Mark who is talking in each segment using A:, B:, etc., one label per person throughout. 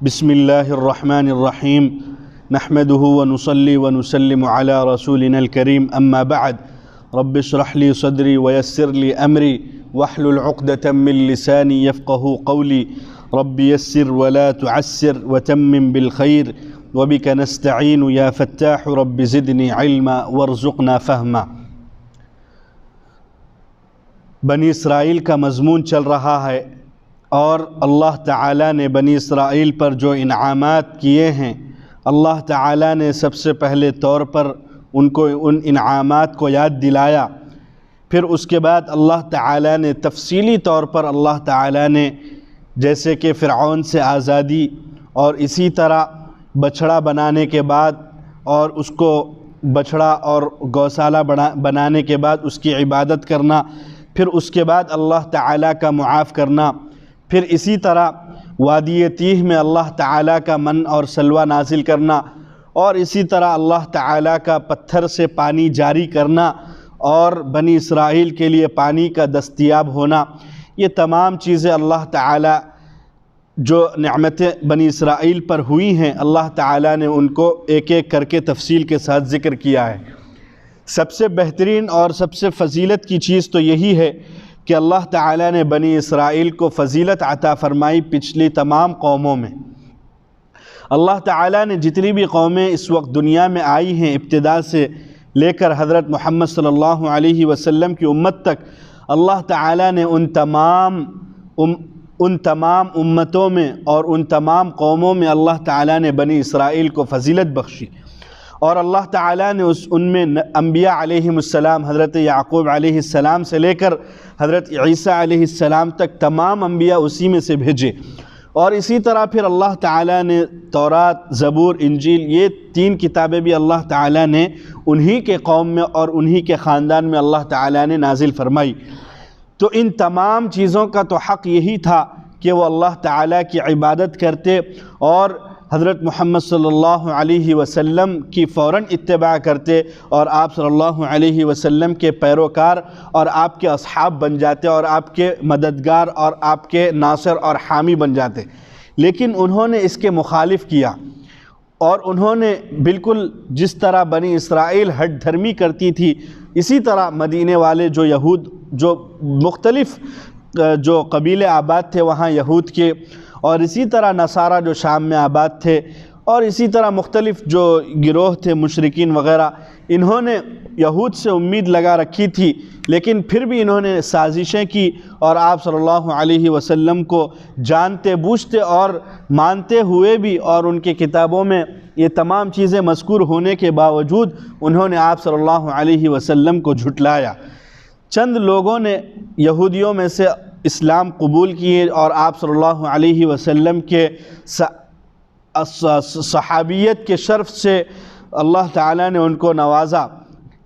A: بسم اللہ الرحمن الرحیم نحمده ونصلي ونسلم على رسولنا الكريم اما بعد رب اشرح لي صدري ويسر لي امري واحلل عقدة من لساني يفقه قولي رب يسر ولا تعسر وتمم بالخير وبك نستعين يا فتاح رب زدني علما وارزقنا فهما۔ بنی اسرائیل کا مضمون چل رہا ہے اور اللہ تعالیٰ نے بنی اسرائیل پر جو انعامات کیے ہیں، اللہ تعالیٰ نے سب سے پہلے طور پر ان انعامات کو یاد دلایا۔ پھر اس کے بعد اللہ تعالیٰ نے تفصیلی طور پر اللہ تعالیٰ نے جیسے کہ فرعون سے آزادی، اور اسی طرح بچھڑا بنانے کے بعد اور اس کو بچھڑا اور گوشالہ بنانے کے بعد اس کی عبادت کرنا، پھر اس کے بعد اللہ تعالیٰ کا معاف کرنا، پھر اسی طرح وادی تیہ میں اللہ تعالیٰ کا من اور سلوہ نازل کرنا، اور اسی طرح اللہ تعالیٰ کا پتھر سے پانی جاری کرنا اور بنی اسرائیل کے لیے پانی کا دستیاب ہونا۔ یہ تمام چیزیں اللہ تعالیٰ جو نعمتیں بنی اسرائیل پر ہوئی ہیں، اللہ تعالیٰ نے ان کو ایک ایک کر کے تفصیل کے ساتھ ذکر کیا ہے۔ سب سے بہترین اور سب سے فضیلت کی چیز تو یہی ہے کہ اللہ تعالیٰ نے بنی اسرائیل کو فضیلت عطا فرمائی پچھلی تمام قوموں میں۔ اللہ تعالیٰ نے جتنی بھی قومیں اس وقت دنیا میں آئی ہیں، ابتدا سے لے کر حضرت محمد صلی اللہ علیہ وسلم کی امت تک، اللہ تعالیٰ نے ان تمام امتوں میں اور ان تمام قوموں میں اللہ تعالیٰ نے بنی اسرائیل کو فضیلت بخشی، اور اللہ تعالیٰ نے ان میں انبیاء علیہم السلام، حضرت یعقوب علیہ السلام سے لے کر حضرت عیسیٰ علیہ السلام تک تمام انبیاء اسی میں سے بھیجے، اور اسی طرح پھر اللہ تعالیٰ نے تورات، زبور، انجیل، یہ 3 کتابیں بھی اللہ تعالیٰ نے انہی کے قوم میں اور انہی کے خاندان میں اللہ تعالیٰ نے نازل فرمائی۔ تو ان تمام چیزوں کا تو حق یہی تھا کہ وہ اللہ تعالیٰ کی عبادت کرتے اور حضرت محمد صلی اللہ علیہ وسلم کی فوراً اتباع کرتے، اور آپ صلی اللہ علیہ وسلم کے پیروکار اور آپ کے اصحاب بن جاتے، اور آپ کے مددگار اور آپ کے ناصر اور حامی بن جاتے۔ لیکن انہوں نے اس کے مخالف کیا، اور انہوں نے بالکل جس طرح بنی اسرائیل ہٹ دھرمی کرتی تھی، اسی طرح مدینے والے جو یہود، جو مختلف جو قبیلے آباد تھے وہاں یہود کے، اور اسی طرح نصارہ جو شام میں آباد تھے، اور اسی طرح مختلف جو گروہ تھے مشرکین وغیرہ، انہوں نے یہود سے امید لگا رکھی تھی، لیکن پھر بھی انہوں نے سازشیں کی، اور آپ صلی اللہ علیہ وسلم کو جانتے بوجھتے اور مانتے ہوئے بھی، اور ان کے کتابوں میں یہ تمام چیزیں مذکور ہونے کے باوجود انہوں نے آپ صلی اللہ علیہ وسلم کو جھٹلایا۔ چند لوگوں نے یہودیوں میں سے اسلام قبول کیے اور آپ صلی اللہ علیہ وسلم کے صحابیت کے شرف سے اللہ تعالیٰ نے ان کو نوازا،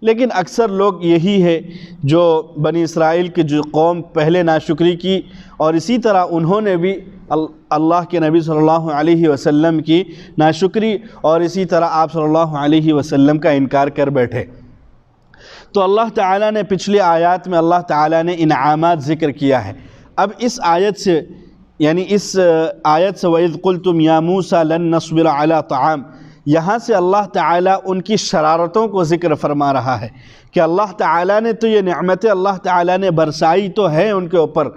A: لیکن اکثر لوگ یہی ہے جو بنی اسرائیل کی جو قوم پہلے ناشکری کی، اور اسی طرح انہوں نے بھی اللہ کے نبی صلی اللہ علیہ وسلم کی ناشکری اور اسی طرح آپ صلی اللہ علیہ وسلم کا انکار کر بیٹھے۔ تو اللہ تعالیٰ نے پچھلی آیات میں اللہ تعالیٰ نے انعامات ذکر کیا ہے۔ اب اس آیت سے، یعنی اس آیت سے وَإِذْ قُلْتُمْ يَا مُوسَى لَن نَّصْبِرَ عَلَىٰ طَعَامٍ، یہاں سے اللہ تعالیٰ ان کی شرارتوں کو ذکر فرما رہا ہے کہ اللہ تعالیٰ نے تو یہ نعمتیں اللہ تعالیٰ نے برسائی تو ہے ان کے اوپر،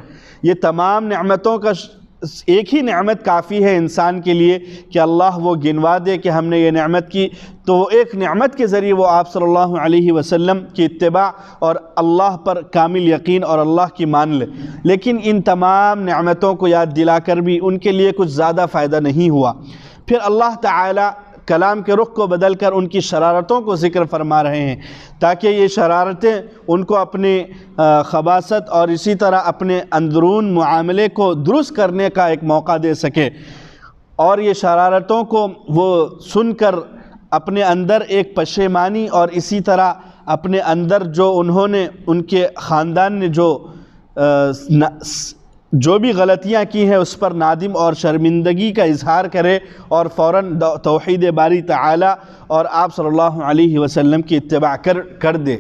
A: یہ تمام نعمتوں کا ایک ہی نعمت کافی ہے انسان کے لیے کہ اللہ وہ گنوا دے کہ ہم نے یہ نعمت کی، تو وہ ایک نعمت کے ذریعے وہ آپ صلی اللہ علیہ وسلم کی اتباع اور اللہ پر کامل یقین اور اللہ کی مان لے۔ لیکن ان تمام نعمتوں کو یاد دلا کر بھی ان کے لیے کچھ زیادہ فائدہ نہیں ہوا۔ پھر اللہ تعالیٰ کلام کے رخ کو بدل کر ان کی شرارتوں کو ذکر فرما رہے ہیں، تاکہ یہ شرارتیں ان کو اپنی خباثت اور اسی طرح اپنے اندرون معاملے کو درست کرنے کا ایک موقع دے سکے، اور یہ شرارتوں کو وہ سن کر اپنے اندر ایک پشیمانی اور اسی طرح اپنے اندر جو انہوں نے ان کے خاندان نے جو بھی غلطیاں کی ہیں اس پر نادم اور شرمندگی کا اظہار کرے، اور فوراً توحید باری تعالی اور آپ صلی اللہ علیہ وسلم کی اتباع کر دے۔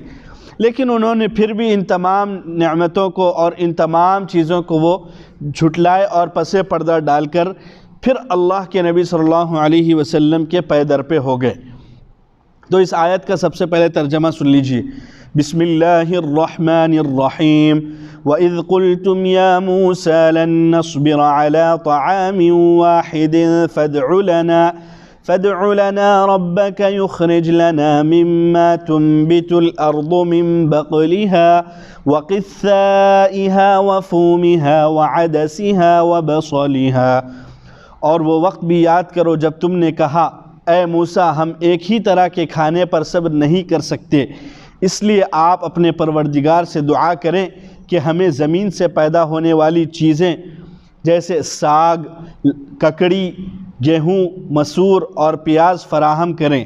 A: لیکن انہوں نے پھر بھی ان تمام نعمتوں کو اور ان تمام چیزوں کو وہ جھٹلائے اور پس پردہ ڈال کر پھر اللہ کے نبی صلی اللہ علیہ وسلم کے پے در پہ ہو گئے۔ تو اس آیت کا سب سے پہلے ترجمہ سن لیجیے۔ بسم اللہ الرحمن الرحیم وَإِذْ قُلْتُمْ يَا مُوسَى لَن نَّصْبِرَ عَلَى طَعَامٍ وَاحِدٍ فادع لنا ربك يخرج لنا مما تنبت الأرض من بقلها وقثائها وفومها وعدسها وبصلها۔ اور وہ وقت بھی یاد کرو جب تم نے کہا اے موسیٰ ہم ایک ہی طرح کے کھانے پر صبر نہیں کر سکتے، اس لیے آپ اپنے پروردگار سے دعا کریں کہ ہمیں زمین سے پیدا ہونے والی چیزیں جیسے ساگ، ککڑی، گیہوں، مسور اور پیاز فراہم کریں۔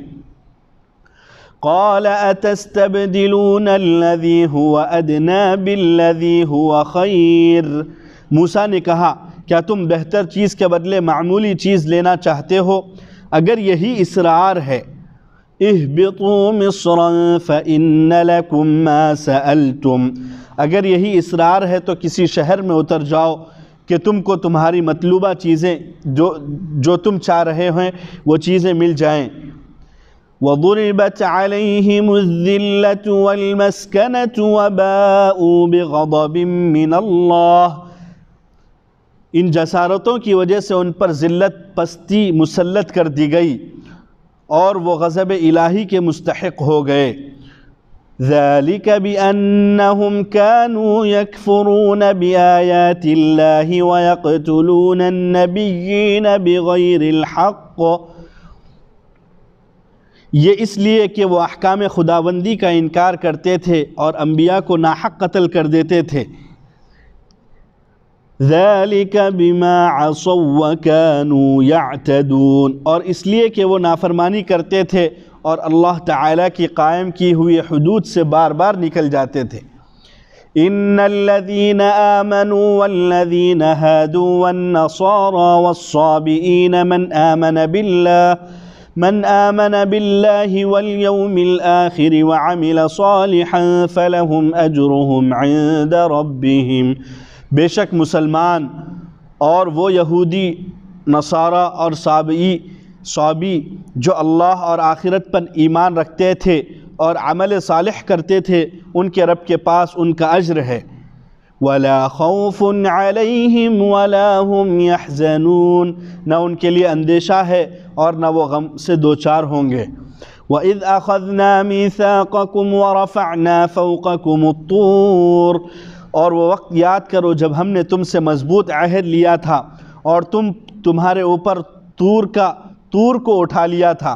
A: قال اتستبدلون الذي هو ادنى بالذي هو خیر۔ موسیٰ نے کہا کیا تم بہتر چیز کے بدلے معمولی چیز لینا چاہتے ہو؟ اگر یہی اصرار ہے اہبطوا مصرا فإن لكم ما سألتم، اگر یہی اصرار ہے تو کسی شہر میں اتر جاؤ کہ تم کو تمہاری مطلوبہ چیزیں جو تم چاہ رہے ہیں وہ چیزیں مل جائیں۔ وَضُرِبَتْ عَلَيْهِمُ الذِّلَّةُ وَالْمَسْكَنَةُ وَبَاءُوا بِغَضَبٍ مِّنَ اللَّهِ، ان جسارتوں کی وجہ سے ان پر ذلت پستی مسلط کر دی گئی اور وہ غضب الہی کے مستحق ہو گئے۔ ذَلِكَ بِأَنَّهُمْ كَانُوا يَكْفُرُونَ بِآيَاتِ اللَّهِ وَيَقْتُلُونَ النَّبِيِّينَ بِغَيْرِ الْحَقِّ، یہ اس لیے کہ وہ احکام خداوندی کا انکار کرتے تھے اور انبیاء کو ناحق قتل کر دیتے تھے۔ ذَلِكَ بِمَا عَصَوْا وَكَانُوا يَعْتَدُونَ، اور اس لیے کہ وہ نافرمانی کرتے تھے اور اللہ تعالیٰ کی قائم کی ہوئی حدود سے بار بار نکل جاتے تھے۔ ان الذين آمنوا والذين هادوا والنصارى والصابئين من آمن بالله واليوم الآخر وعمل صالحا فلهم أجرهم عند ربهم، بے شک مسلمان اور وہ یہودی، نصارہ اور صابی جو اللہ اور آخرت پر ایمان رکھتے تھے اور عمل صالح کرتے تھے ان کے رب کے پاس ان کا اجر ہے۔ وَلَا خَوْفٌ عَلَيْهِمْ وَلَا هُمْ يَحْزَنُونَ، نہ ان کے لیے اندیشہ ہے اور نہ وہ غم سے دوچار ہوں گے۔ وَإِذْ أَخَذْنَا مِيثَاقَكُمْ وَرَفَعْنَا فَوْقَكُمُ الطُّورَ، اور وہ وقت یاد کرو جب ہم نے تم سے مضبوط عہد لیا تھا اور تمہارے اوپر طور کو اٹھا لیا تھا۔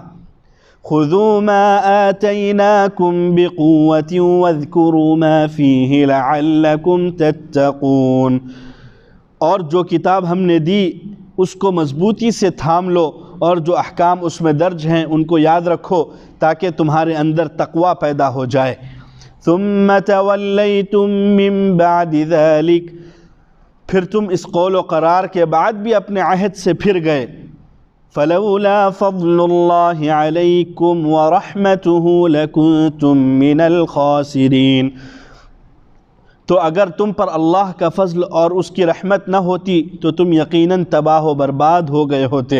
A: خُذُوا مَا آتَيْنَاكُمْ بِقُوَّةٍ وَاذْكُرُوا مَا فِيهِ لَعَلَّكُمْ تَتَّقُونَ، اور جو کتاب ہم نے دی اس کو مضبوطی سے تھام لو اور جو احکام اس میں درج ہیں ان کو یاد رکھو تاکہ تمہارے اندر تقوی پیدا ہو جائے۔ ثُمَّ تَوَلَّيْتُم مِّن بَعْدِ ذَلِكَ، پھر تم اس قول و قرار کے بعد بھی اپنے عہد سے پھر گئے۔ فَلَوْلَا فَضْلُ اللَّهِ عَلَيْكُمْ وَرَحْمَتُهُ لَكُنْتُم مِّنَ الْخَاسِرِينَ، تو اگر تم پر اللہ کا فضل اور اس کی رحمت نہ ہوتی تو تم یقیناً تباہ و برباد ہو گئے ہوتے۔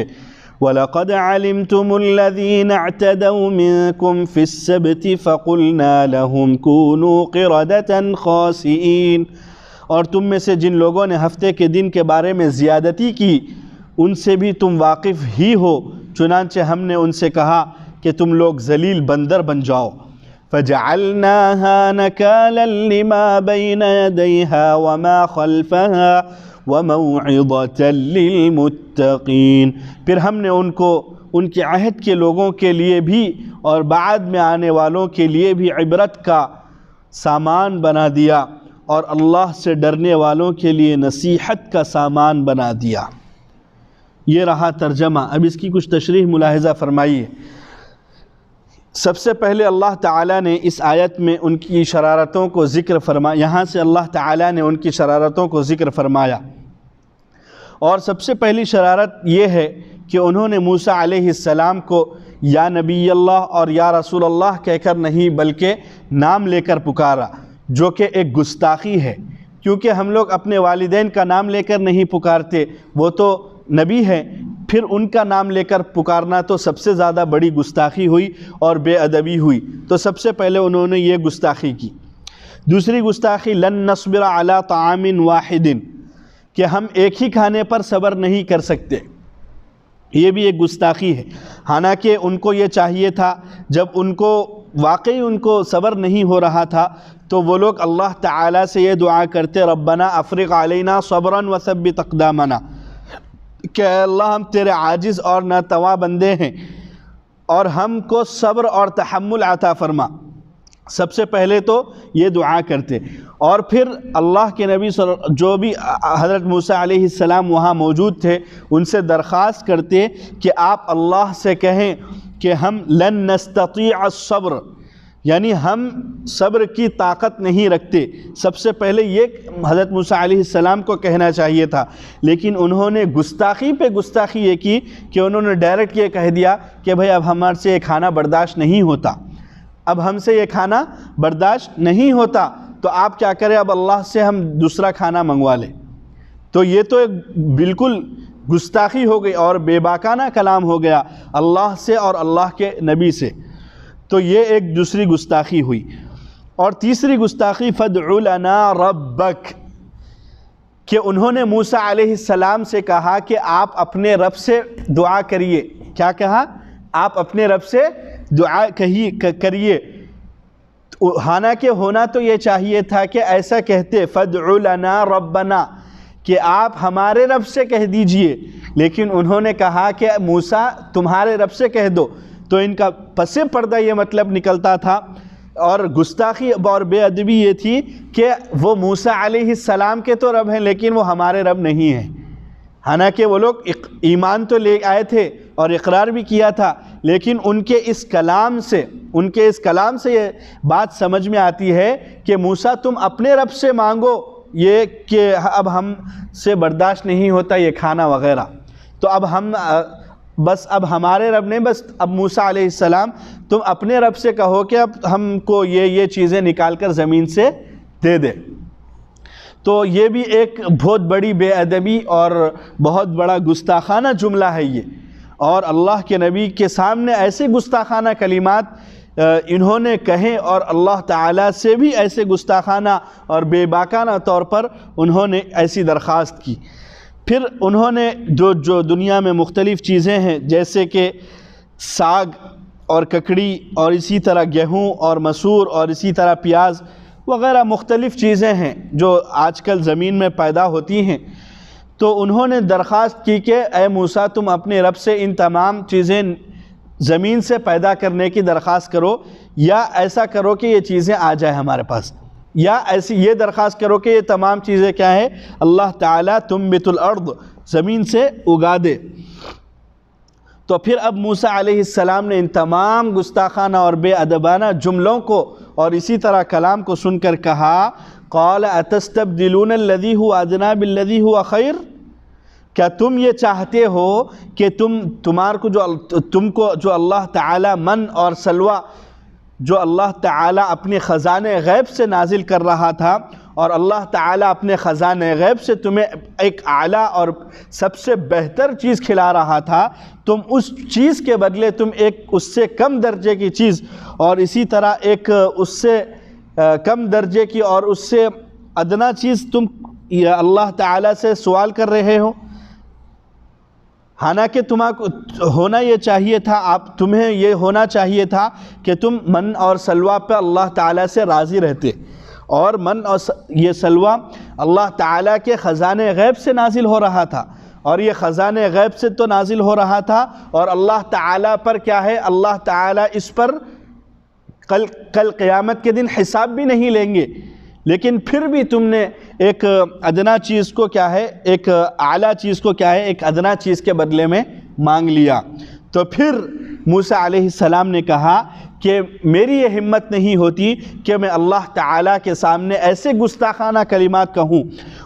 A: وَلَقَدْ عَلِمْتُمُ الَّذِينَ اعْتَدَوْا مِنْكُمْ فِي السَّبْتِ فَقُلْنَا لَهُمْ كُونُوا قِرَدَةً خَاسِئِينَ، اور تم میں سے جن لوگوں نے ہفتے کے دن کے بارے میں زیادتی کی ان سے بھی تم واقف ہی ہو، چنانچہ ہم نے ان سے کہا کہ تم لوگ ذلیل بندر بن جاؤ۔ فَجَعَلْنَاهَا نَكَالًا لِمَا بَيْنَ يَدَيْهَا وَمَا خَلْفَهَا وَمَوْعِظَةً لِلْمُتَّقِينَ، پھر ہم نے ان کو ان کے عہد کے لوگوں کے لیے بھی اور بعد میں آنے والوں کے لیے بھی عبرت کا سامان بنا دیا اور اللہ سے ڈرنے والوں کے لیے نصیحت کا سامان بنا دیا۔ یہ رہا ترجمہ۔ اب اس کی کچھ تشریح ملاحظہ فرمائیے۔ سب سے پہلے اللہ تعالیٰ نے اس آیت میں ان کی شرارتوں کو ذکر فرمایا، یہاں سے اللہ تعالیٰ نے ان کی شرارتوں کو ذکر فرمایا، اور سب سے پہلی شرارت یہ ہے کہ انہوں نے موسیٰ علیہ السلام کو یا نبی اللہ اور یا رسول اللہ کہہ کر نہیں بلکہ نام لے کر پکارا، جو کہ ایک گستاخی ہے، کیونکہ ہم لوگ اپنے والدین کا نام لے کر نہیں پکارتے، وہ تو نبی ہے، پھر ان کا نام لے کر پکارنا تو سب سے زیادہ بڑی گستاخی ہوئی اور بے ادبی ہوئی. تو سب سے پہلے انہوں نے یہ گستاخی کی. دوسری گستاخی لن نصبر علی طعام واحد، کہ ہم ایک ہی کھانے پر صبر نہیں کر سکتے. یہ بھی ایک گستاخی ہے. حالانکہ ان کو یہ چاہیے تھا، جب ان کو واقعی ان کو صبر نہیں ہو رہا تھا تو وہ لوگ اللہ تعالیٰ سے یہ دعا کرتے ربنا افرغ علینا صبرا وثبت اقدامنا، کہ اللہ ہم تیرے عاجز اور ناتواں بندے ہیں اور ہم کو صبر اور تحمل عطا فرما. سب سے پہلے تو یہ دعا کرتے. اور پھر اللہ کے نبی جو بھی حضرت موسیٰ علیہ السلام وہاں موجود تھے ان سے درخواست کرتے کہ آپ اللہ سے کہیں کہ ہم لن نستطیع الصبر، یعنی ہم صبر کی طاقت نہیں رکھتے. سب سے پہلے یہ حضرت موسیٰ علیہ السلام کو کہنا چاہیے تھا، لیکن انہوں نے گستاخی پہ گستاخی یہ کی کہ انہوں نے ڈائریکٹ یہ کہہ دیا کہ بھئی اب ہمارے سے یہ کھانا برداشت نہیں ہوتا، اب ہم سے یہ کھانا برداشت نہیں ہوتا، تو آپ کیا کریں، اب اللہ سے ہم دوسرا کھانا منگوا لیں. تو یہ تو ایک بالکل گستاخی ہو گئی اور بے باکانہ کلام ہو گیا اللہ سے اور اللہ کے نبی سے. تو یہ ایک دوسری گستاخی ہوئی. اور تیسری گستاخی فادع لنا ربک، کہ انہوں نے موسیٰ علیہ السلام سے کہا کہ آپ اپنے رب سے دعا کریے. کیا کہا؟ آپ اپنے رب سے دعا کریے. حالانکہ ہونا تو یہ چاہیے تھا کہ ایسا کہتے فادع لنا ربنا، کہ آپ ہمارے رب سے کہہ دیجئے، لیکن انہوں نے کہا کہ موسیٰ تمہارے رب سے کہہ دو. تو ان کا پس پردہ یہ مطلب نکلتا تھا اور گستاخی اور بے ادبی یہ تھی کہ وہ موسیٰ علیہ السلام کے تو رب ہیں لیکن وہ ہمارے رب نہیں ہیں. حالانکہ وہ لوگ ایمان تو لے آئے تھے اور اقرار بھی کیا تھا، لیکن ان کے اس کلام سے یہ بات سمجھ میں آتی ہے کہ موسیٰ تم اپنے رب سے مانگو یہ کہ اب ہم سے برداشت نہیں ہوتا یہ کھانا وغیرہ. تو اب اب ہمارے رب نے بس اب موسیٰ علیہ السلام تم اپنے رب سے کہو کہ اب ہم کو یہ چیزیں نکال کر زمین سے دے دے. تو یہ بھی ایک بہت بڑی بے ادبی اور بہت بڑا گستاخانہ جملہ ہے یہ. اور اللہ کے نبی کے سامنے ایسے گستاخانہ کلمات انہوں نے کہیں اور اللہ تعالیٰ سے بھی ایسے گستاخانہ اور بے باکانہ طور پر انہوں نے ایسی درخواست کی. پھر انہوں نے جو دنیا میں مختلف چیزیں ہیں جیسے کہ ساگ اور ککڑی اور اسی طرح گیہوں اور مسور اور اسی طرح پیاز وغیرہ مختلف چیزیں ہیں جو آج کل زمین میں پیدا ہوتی ہیں، تو انہوں نے درخواست کی کہ اے موسیٰ تم اپنے رب سے ان تمام چیزیں زمین سے پیدا کرنے کی درخواست کرو، یا ایسا کرو کہ یہ چیزیں آ جائیں ہمارے پاس، یا ایسی یہ درخواست کرو کہ یہ تمام چیزیں کیا ہے اللہ تعالیٰ تنبت الارض زمین سے اگا دے. تو پھر اب موسیٰ علیہ السلام نے ان تمام گستاخانہ اور بے ادبانہ جملوں کو اور اسی طرح کلام کو سن کر کہا قال اتستبدلون الذی هو ادنی بالذی هو خیر، کیا تم یہ چاہتے ہو کہ تم کو جو اللہ تعالیٰ من اور سلوہ جو اللہ تعالیٰ اپنے خزانے غیب سے نازل کر رہا تھا اور اللہ تعالیٰ اپنے خزانے غیب سے تمہیں ایک اعلیٰ اور سب سے بہتر چیز کھلا رہا تھا، تم اس چیز کے بدلے تم ایک اس سے کم درجے کی چیز اور اسی طرح ایک اس سے کم درجے کی اور اس سے ادنا چیز تم اللہ تعالیٰ سے سوال کر رہے ہو. حالانکہ ہونا یہ چاہیے تھا تمہیں یہ ہونا چاہیے تھا کہ تم من اور سلوہ پہ اللہ تعالیٰ سے راضی رہتے، اور من اور یہ سلوہ اللہ تعالیٰ کے خزانے غیب سے نازل ہو رہا تھا، اور یہ خزانے غیب سے تو نازل ہو رہا تھا اور اللہ تعالیٰ پر کیا ہے، اللہ تعالیٰ اس پر کل قیامت کے دن حساب بھی نہیں لیں گے، لیکن پھر بھی تم نے ایک ادنا چیز کو کیا ہے، ایک اعلیٰ چیز کو کیا ہے، ایک ادنا چیز کے بدلے میں مانگ لیا. تو پھر موسیٰ علیہ السلام نے کہا کہ میری یہ ہمت نہیں ہوتی کہ میں اللہ تعالیٰ کے سامنے ایسے گستاخانہ کلمات کہوں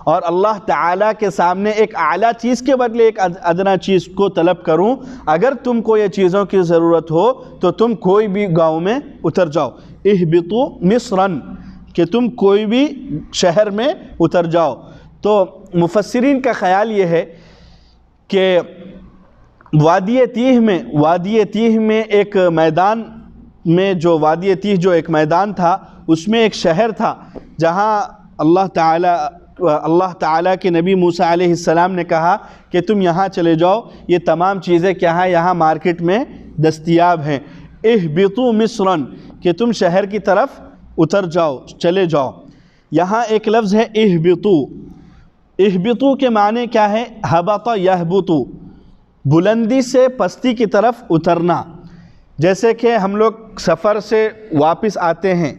A: اور اللہ تعالیٰ کے سامنے ایک اعلیٰ چیز کے بدلے ایک ادنا چیز کو طلب کروں. اگر تم کو یہ چیزوں کی ضرورت ہو تو تم کوئی بھی گاؤں میں اتر جاؤ، اہبطوا مصرن، کہ تم کوئی بھی شہر میں اتر جاؤ. تو مفسرین کا خیال یہ ہے کہ وادی تیہ میں ایک میدان میں جو وادی تیہ جو ایک میدان تھا، اس میں ایک شہر تھا جہاں اللہ تعالیٰ کے نبی موسیٰ علیہ السلام نے کہا کہ تم یہاں چلے جاؤ، یہ تمام چیزیں کیا ہیں یہاں مارکیٹ میں دستیاب ہیں۔ اہبطوا مصرا، کہ تم شہر کی طرف اتر جاؤ، چلے جاؤ۔ یہاں ایک لفظ ہے اہبطوا۔ اہبطوا کے معنی کیا ہے؟ ہبط یہبط، بلندی سے پستی کی طرف اترنا۔ جیسے کہ ہم لوگ سفر سے واپس آتے ہیں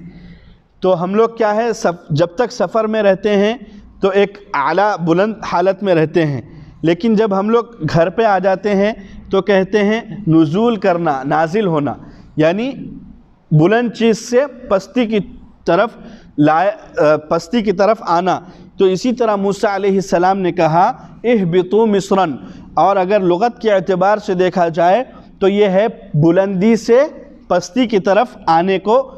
A: تو ہم لوگ کیا ہے جب تک سفر میں رہتے ہیں تو ایک اعلیٰ بلند حالت میں رہتے ہیں، لیکن جب ہم لوگ گھر پہ آ جاتے ہیں تو کہتے ہیں نزول کرنا، نازل ہونا، یعنی بلند چیز سے پستی کی طرف آنا۔ تو اسی طرح موسیٰ علیہ السلام نے کہا اہبطوا مصرا، اور اگر لغت کے اعتبار سے دیکھا جائے تو یہ ہے بلندی سے پستی کی طرف آنے کو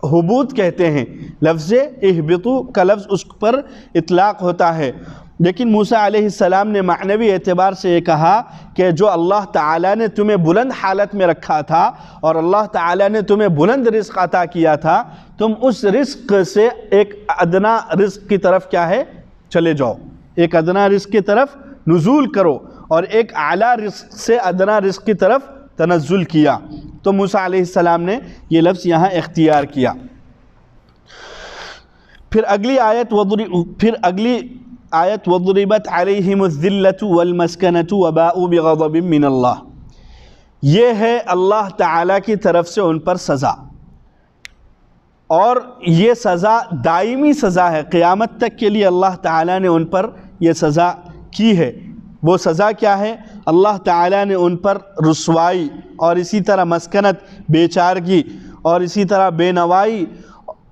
A: ہبوط کہتے ہیں۔ لفظ اہبطوا کا لفظ اس پر اطلاق ہوتا ہے، لیکن موسیٰ علیہ السلام نے معنوی اعتبار سے یہ کہا کہ جو اللہ تعالیٰ نے تمہیں بلند حالت میں رکھا تھا اور اللہ تعالیٰ نے تمہیں بلند رزق عطا کیا تھا، تم اس رزق سے ایک ادنا رزق کی طرف کیا ہے چلے جاؤ، ایک ادنا رزق کی طرف نزول کرو، اور ایک اعلیٰ رزق سے ادنا رزق کی طرف تنزل کیا۔ تو موسیٰ علیہ السلام نے یہ لفظ یہاں اختیار کیا۔ پھر اگلی آیت وَضُرِبَتْ عَلَيْهِمُ الذِّلَّةُ وَالْمَسْكَنَةُ وَبَاءُوا بِغَضَبٍ مِّنَ اللَّهِ، یہ ہے اللہ تعالیٰ کی طرف سے ان پر سزا، اور یہ سزا دائمی سزا ہے، قیامت تک کے لیے اللہ تعالیٰ نے ان پر یہ سزا کی ہے۔ وہ سزا کیا ہے؟ اللہ تعالیٰ نے ان پر رسوائی، اور اسی طرح مسکنت، بے چارگی، اور اسی طرح بے نوائی،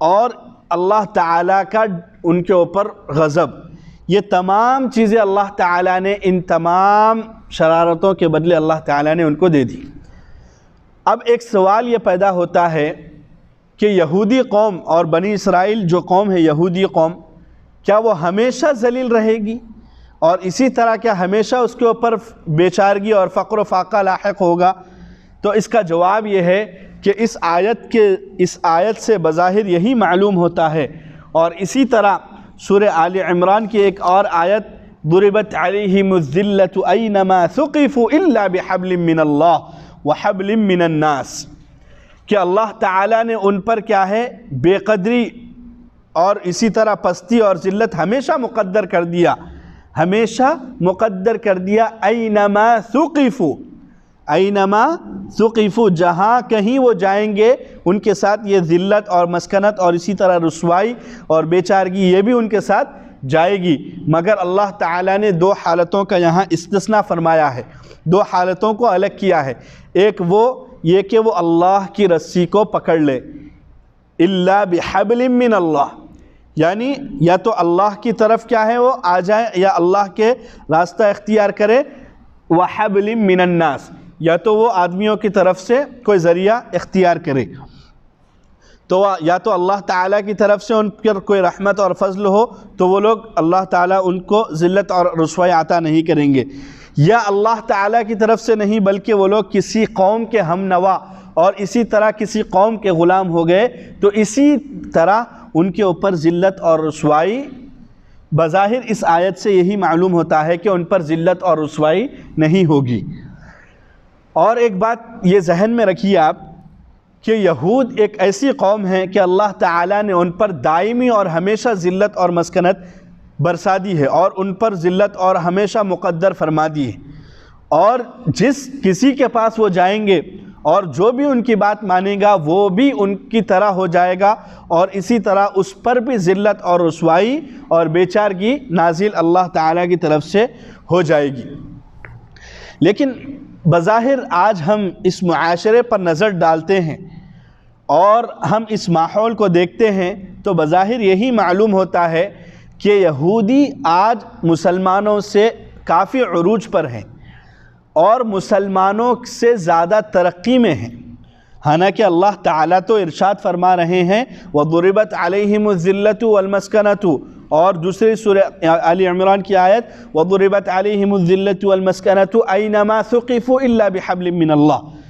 A: اور اللہ تعالیٰ کا ان کے اوپر غضب، یہ تمام چیزیں اللہ تعالیٰ نے ان تمام شرارتوں کے بدلے اللہ تعالیٰ نے ان کو دے دی۔ اب ایک سوال یہ پیدا ہوتا ہے کہ یہودی قوم اور بنی اسرائیل جو قوم ہے یہودی قوم، کیا وہ ہمیشہ ذلیل رہے گی، اور اسی طرح کیا ہمیشہ اس کے اوپر بے چارگی اور فقر و فاقہ لاحق ہوگا؟ تو اس کا جواب یہ ہے کہ اس آیت سے بظاہر یہی معلوم ہوتا ہے، اور اسی طرح سورہ آل عمران کی ایک اور آیت ضربت علیہم الذلۃ اینما ثقفوا الا بحبل من اللہ وحبل من الناس، کہ اللہ تعالیٰ نے ان پر کیا ہے بے قدری اور اسی طرح پستی اور ذلت ہمیشہ مقدر کر دیا، ہمیشہ مقدر کر دیا۔ اینما ثقفوا، اینما ثقفوا، جہاں کہیں وہ جائیں گے ان کے ساتھ یہ ذلت اور مسکنت اور اسی طرح رسوائی اور بے چارگی یہ بھی ان کے ساتھ جائے گی، مگر اللہ تعالیٰ نے دو حالتوں کا یہاں استثناء فرمایا ہے، دو حالتوں کو الگ کیا ہے۔ ایک وہ یہ کہ وہ اللہ کی رسی کو پکڑ لے، الا بحبل من اللہ، یعنی یا تو اللہ کی طرف کیا ہے وہ آ جائے یا اللہ کے راستہ اختیار کرے، وحبل من الناس، یا تو وہ آدمیوں کی طرف سے کوئی ذریعہ اختیار کرے، تو یا تو اللہ تعالیٰ کی طرف سے ان پر کوئی رحمت اور فضل ہو تو وہ لوگ اللہ تعالیٰ ان کو ذلت اور رسوائی عطا نہیں کریں گے، یا اللہ تعالیٰ کی طرف سے نہیں بلکہ وہ لوگ کسی قوم کے ہم نوا اور اسی طرح کسی قوم کے غلام ہو گئے، تو اسی طرح ان کے اوپر ذلت اور رسوائی بظاہر اس آیت سے یہی معلوم ہوتا ہے کہ ان پر ذلت اور رسوائی نہیں ہوگی۔ اور ایک بات یہ ذہن میں رکھیے آپ کہ یہود ایک ایسی قوم ہے کہ اللہ تعالیٰ نے ان پر دائمی اور ہمیشہ ذلت اور مسکنت برسا دی ہے، اور ان پر ذلت اور ہمیشہ مقدر فرما دی ہے، اور جس کسی کے پاس وہ جائیں گے اور جو بھی ان کی بات مانے گا وہ بھی ان کی طرح ہو جائے گا، اور اسی طرح اس پر بھی ذلت اور رسوائی اور بے چارگی نازل اللہ تعالیٰ کی طرف سے ہو جائے گی۔ لیکن بظاہر آج ہم اس معاشرے پر نظر ڈالتے ہیں اور ہم اس ماحول کو دیکھتے ہیں تو بظاہر یہی معلوم ہوتا ہے کہ یہودی آج مسلمانوں سے کافی عروج پر ہیں اور مسلمانوں سے زیادہ ترقی میں ہیں، حالانکہ اللہ تعالیٰ تو ارشاد فرما رہے ہیں وَضُرِبَتْ عَلَيْهِمُ الذِّلَّةُ وَالْمَسْكَنَةُ اور دوسری سورہ آل عمران کی آیت وَضُرِبَتْ عَلَيْهِمُ الذِّلَّةُ وَالْمَسْكَنَةُ أَيْنَمَا ثُقِفُوا إِلَّا بِحَبْلٍ مِّنَ اللَّهِ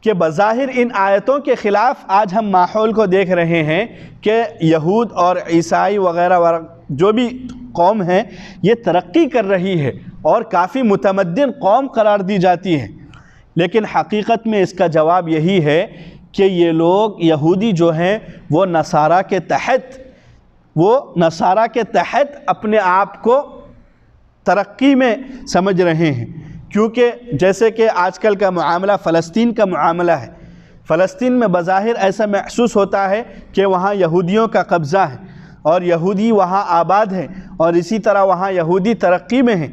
A: کہ بظاہر ان آیتوں کے خلاف آج ہم ماحول کو دیکھ رہے ہیں کہ یہود اور عیسائی وغیرہ جو بھی قوم ہیں یہ ترقی کر رہی ہے اور کافی متمدن قوم قرار دی جاتی ہے، لیکن حقیقت میں اس کا جواب یہی ہے کہ یہ لوگ یہودی جو ہیں وہ نصارہ کے تحت اپنے آپ کو ترقی میں سمجھ رہے ہیں، کیونکہ جیسے کہ آج کل کا معاملہ فلسطین کا معاملہ ہے، فلسطین میں بظاہر ایسا محسوس ہوتا ہے کہ وہاں یہودیوں کا قبضہ ہے اور یہودی وہاں آباد ہیں اور اسی طرح وہاں یہودی ترقی میں ہیں،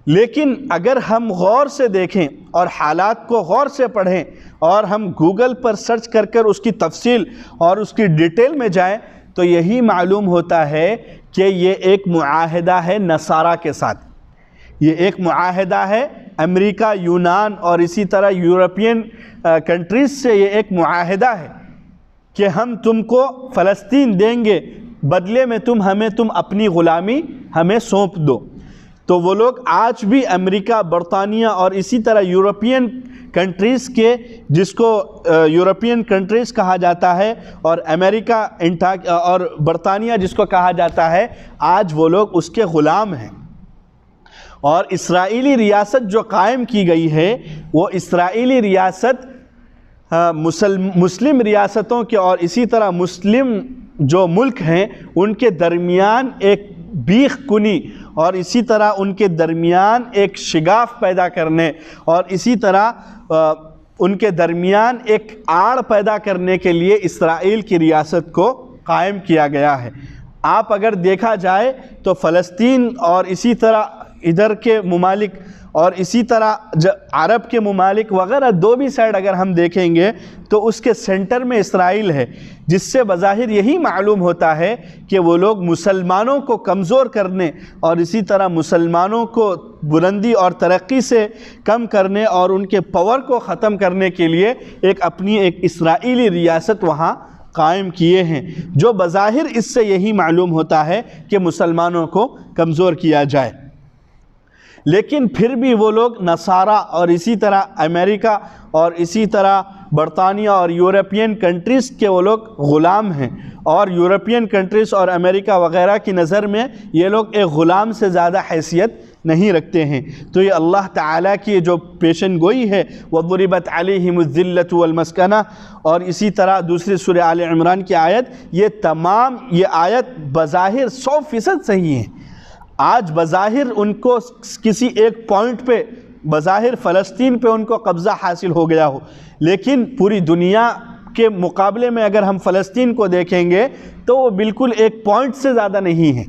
A: لیکن اگر ہم غور سے دیکھیں اور حالات کو غور سے پڑھیں اور ہم گوگل پر سرچ کر اس کی تفصیل اور اس کی ڈیٹیل میں جائیں تو یہی معلوم ہوتا ہے کہ یہ ایک معاہدہ ہے نصارہ کے ساتھ، یہ ایک معاہدہ ہے امریکہ، یونان اور اسی طرح یورپین کنٹریز سے، یہ ایک معاہدہ ہے کہ ہم تم کو فلسطین دیں گے، بدلے میں تم اپنی غلامی ہمیں سونپ دو۔ تو وہ لوگ آج بھی امریکہ، برطانیہ اور اسی طرح یورپین کنٹریز کے، جس کو یورپین کنٹریز کہا جاتا ہے اور امریکہ اور برطانیہ جس کو کہا جاتا ہے، آج وہ لوگ اس کے غلام ہیں۔ اور اسرائیلی ریاست جو قائم کی گئی ہے وہ اسرائیلی ریاست مسلم ریاستوں کے اور اسی طرح مسلم جو ملک ہیں ان کے درمیان ایک بیخ کنی اور اسی طرح ان کے درمیان ایک شگاف پیدا کرنے اور اسی طرح ان کے درمیان ایک آڑ پیدا کرنے کے لیے اسرائیل کی ریاست کو قائم کیا گیا ہے۔ آپ اگر دیکھا جائے تو فلسطین اور اسی طرح ادھر کے ممالک اور اسی طرح عرب کے ممالک وغیرہ دو بھی سائڈ اگر ہم دیکھیں گے تو اس کے سینٹر میں اسرائیل ہے، جس سے بظاہر یہی معلوم ہوتا ہے کہ وہ لوگ مسلمانوں کو کمزور کرنے اور اسی طرح مسلمانوں کو بلندی اور ترقی سے کم کرنے اور ان کے پاور کو ختم کرنے کے لیے اپنی ایک اسرائیلی ریاست وہاں قائم کیے ہیں، جو بظاہر اس سے یہی معلوم ہوتا ہے کہ مسلمانوں کو کمزور کیا جائے۔ لیکن پھر بھی وہ لوگ نصارہ اور اسی طرح امریکہ اور اسی طرح برطانیہ اور یورپین کنٹریز کے وہ لوگ غلام ہیں، اور یورپین کنٹریز اور امریکہ وغیرہ کی نظر میں یہ لوگ ایک غلام سے زیادہ حیثیت نہیں رکھتے ہیں۔ تو یہ اللہ تعالیٰ کی جو پیشن گوئی ہے وَضُرِبَتْ عَلَيْهِمُ الذِّلَّةُ وَالْمَسْكَنَةُ اور اسی طرح دوسری سورہ آل عمران کی آیت، یہ آیت بظاہر 100% صحیح ہے۔ آج بظاہر ان کو کسی ایک پوائنٹ پہ بظاہر فلسطین پہ ان کو قبضہ حاصل ہو گیا ہو، لیکن پوری دنیا کے مقابلے میں اگر ہم فلسطین کو دیکھیں گے تو وہ بالکل ایک پوائنٹ سے زیادہ نہیں ہے۔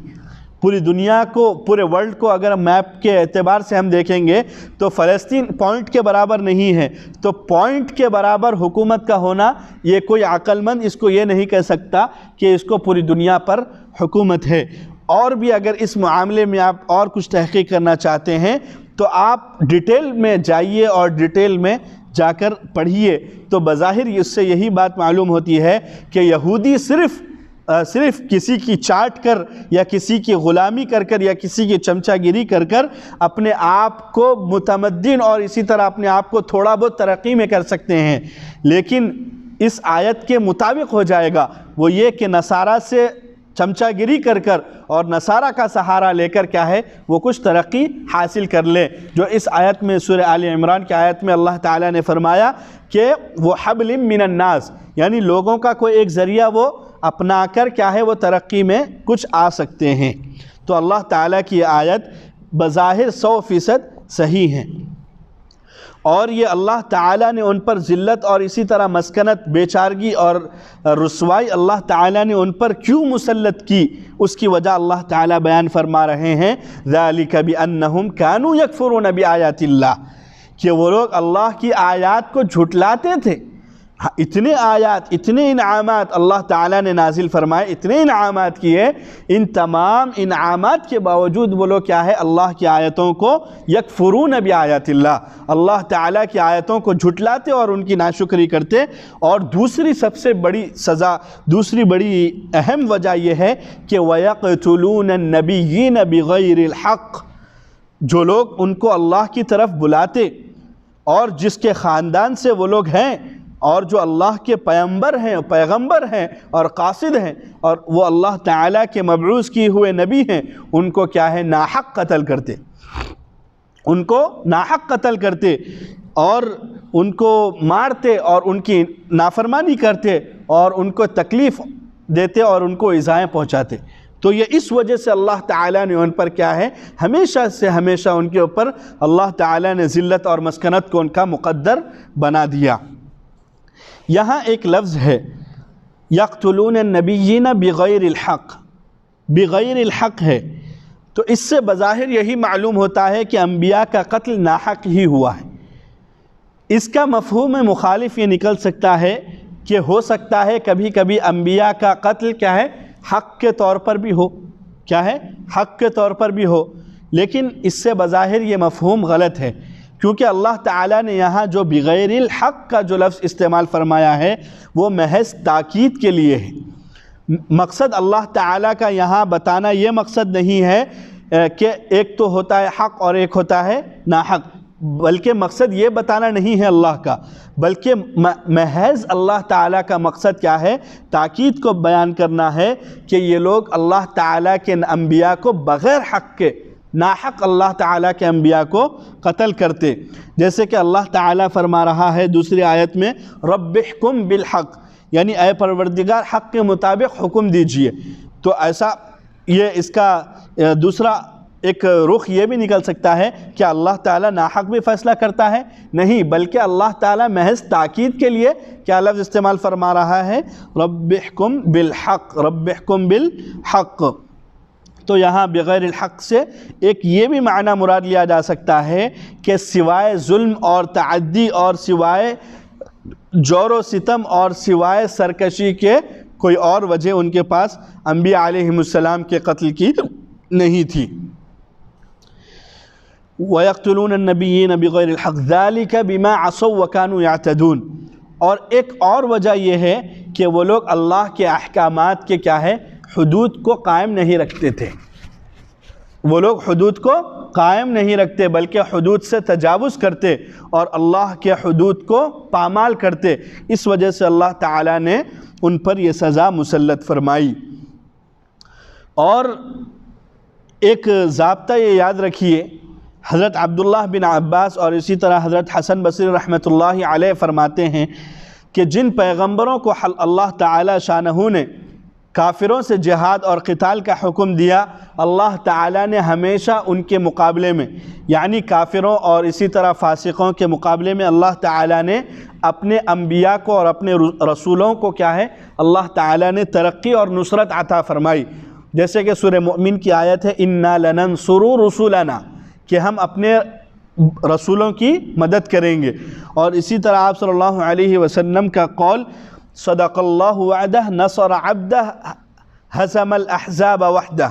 A: پوری دنیا کو، پورے ورلڈ کو اگر میپ کے اعتبار سے ہم دیکھیں گے تو فلسطین پوائنٹ کے برابر نہیں ہے، تو پوائنٹ کے برابر حکومت کا ہونا یہ کوئی عقل مند اس کو یہ نہیں کہہ سکتا کہ اس کو پوری دنیا پر حکومت ہے۔ اور بھی اگر اس معاملے میں آپ اور کچھ تحقیق کرنا چاہتے ہیں تو آپ ڈیٹیل میں جائیے اور ڈیٹیل میں جا کر پڑھیے، تو بظاہر اس سے یہی بات معلوم ہوتی ہے کہ یہودی صرف کسی کی چاٹ کر یا کسی کی غلامی کر یا کسی کی چمچہ گیری کر اپنے آپ کو متمدن اور اسی طرح اپنے آپ کو تھوڑا بہت ترقی میں کر سکتے ہیں، لیکن اس آیت کے مطابق ہو جائے گا وہ یہ کہ نصارہ سے چمچہ گیری کر اور نصارہ کا سہارا لے کر کیا ہے وہ کچھ ترقی حاصل کر لے، جو اس آیت میں سورہ آل عمران کی آیت میں اللہ تعالیٰ نے فرمایا کہ وہ حبل من الناس، یعنی لوگوں کا کوئی ایک ذریعہ وہ اپنا کر کیا ہے وہ ترقی میں کچھ آ سکتے ہیں۔ تو اللہ تعالیٰ کی آیت بظاہر 100% صحیح ہے، اور یہ اللہ تعالیٰ نے ان پر ذلت اور اسی طرح مسکنت، بیچارگی اور رسوائی اللہ تعالیٰ نے ان پر کیوں مسلط کی، اس کی وجہ اللہ تعالیٰ بیان فرما رہے ہیں ذَلِكَ بِأَنَّهُمْ كَانُوا يَكْفُرُونَ بِآيَاتِ اللَّهِ، کہ وہ لوگ اللہ کی آیات کو جھٹلاتے تھے، اتنے آیات، اتنے انعامات اللہ تعالیٰ نے نازل فرمائے، اتنے انعامات کیے، ان تمام انعامات کے باوجود وہ لوگ کیا ہے، اللہ کی آیتوں کو یکفرون بآیات اللہ، اللہ تعالیٰ کی آیتوں کو جھٹلاتے اور ان کی ناشکری کرتے۔ اور دوسری سب سے بڑی سزا، دوسری بڑی اہم وجہ یہ ہے کہ وَيَقْتُلُونَ النَّبِيِّينَ بِغَيْرِ الْحَقِّ، جو لوگ ان کو اللہ کی طرف بلاتے اور جس کے خاندان سے وہ لوگ ہیں اور جو اللہ کے پیغمبر ہیں اور قاصد ہیں اور وہ اللہ تعالیٰ کے مبعوث کیے ہوئے نبی ہیں، ان کو کیا ہے، ناحق قتل کرتے، ان کو ناحق قتل کرتے اور ان کو مارتے اور ان کی نافرمانی کرتے اور ان کو تکلیف دیتے اور ان کو ایذائیں پہنچاتے۔ تو یہ اس وجہ سے اللہ تعالیٰ نے ان پر کیا ہے، ہمیشہ سے ہمیشہ ان کے اوپر اللہ تعالیٰ نے ذلت اور مسکنت کو ان کا مقدر بنا دیا۔ یہاں ایک لفظ ہے یقتلون النبیین بغیر الحق، بغیر الحق ہے، تو اس سے بظاہر یہی معلوم ہوتا ہے کہ انبیاء کا قتل ناحق ہی ہوا ہے۔ اس کا مفہوم مخالف یہ نکل سکتا ہے کہ ہو سکتا ہے کبھی کبھی انبیاء کا قتل کیا ہے، حق کے طور پر بھی ہو، کیا ہے، حق کے طور پر بھی ہو، لیکن اس سے بظاہر یہ مفہوم غلط ہے، کیونکہ اللہ تعالیٰ نے یہاں جو بغیر الحق کا جو لفظ استعمال فرمایا ہے وہ محض تاکید کے لیے ہے۔ مقصد اللہ تعالیٰ کا یہاں بتانا یہ مقصد نہیں ہے کہ ایک تو ہوتا ہے حق اور ایک ہوتا ہے ناحق، بلکہ مقصد یہ بتانا نہیں ہے اللہ کا، بلکہ محض اللہ تعالیٰ کا مقصد کیا ہے، تاکید کو بیان کرنا ہے کہ یہ لوگ اللہ تعالیٰ کے انبیاء کو بغیر حق کے، ناحق اللہ تعالیٰ کے انبیاء کو قتل کرتے، جیسے کہ اللہ تعالیٰ فرما رہا ہے دوسری آیت میں رب احکم بالحق، یعنی اے پروردگار حق کے مطابق حکم دیجئے۔ تو ایسا یہ اس کا دوسرا ایک رخ یہ بھی نکل سکتا ہے کہ اللہ تعالیٰ ناحق بھی فیصلہ کرتا ہے، نہیں، بلکہ اللہ تعالیٰ محض تاکید کے لیے کیا لفظ استعمال فرما رہا ہے، رب احکم بالحق، رب احکم بالحق۔ تو یہاں بغیر الحق سے ایک یہ بھی معنی مراد لیا جا سکتا ہے کہ سوائے ظلم اور تعدی اور سوائے جور و ستم اور سوائے سرکشی کے کوئی اور وجہ ان کے پاس انبیاء علیہم السلام کے قتل کی نہیں تھی۔ وَيَقْتُلُونَ النَّبِيِّينَ بِغَيْرِ الْحَقِّ ذَلِكَ بِمَا عَصَوْا وَكَانُوا يَعْتَدُونَ، اور ایک اور وجہ یہ ہے کہ وہ لوگ اللہ کے احکامات کے کیا ہے، حدود کو قائم نہیں رکھتے تھے، وہ لوگ حدود کو قائم نہیں رکھتے بلکہ حدود سے تجاوز کرتے اور اللہ کے حدود کو پامال کرتے، اس وجہ سے اللہ تعالیٰ نے ان پر یہ سزا مسلط فرمائی۔ اور ایک ضابطہ یہ یاد رکھیے، حضرت عبداللہ بن عباس اور اسی طرح حضرت حسن بصری رحمۃ اللہ علیہ فرماتے ہیں کہ جن پیغمبروں کو اللہ تعالیٰ شانہ نے کافروں سے جہاد اور قتال کا حکم دیا، اللہ تعالیٰ نے ہمیشہ ان کے مقابلے میں، یعنی کافروں اور اسی طرح فاسقوں کے مقابلے میں اللہ تعالیٰ نے اپنے انبیاء کو اور اپنے رسولوں کو کیا ہے، اللہ تعالیٰ نے ترقی اور نصرت عطا فرمائی، جیسے کہ سورہ مؤمن کی آیت ہے اِنَّا لَنَنْصُرُ رُسُلَنَا، کہ ہم اپنے رسولوں کی مدد کریں گے۔ اور اسی طرح آپ صلی اللہ علیہ وسلم کا قول صدق اللہ وعدہ نصر عبدہ ہزم الاحزاب وحدہ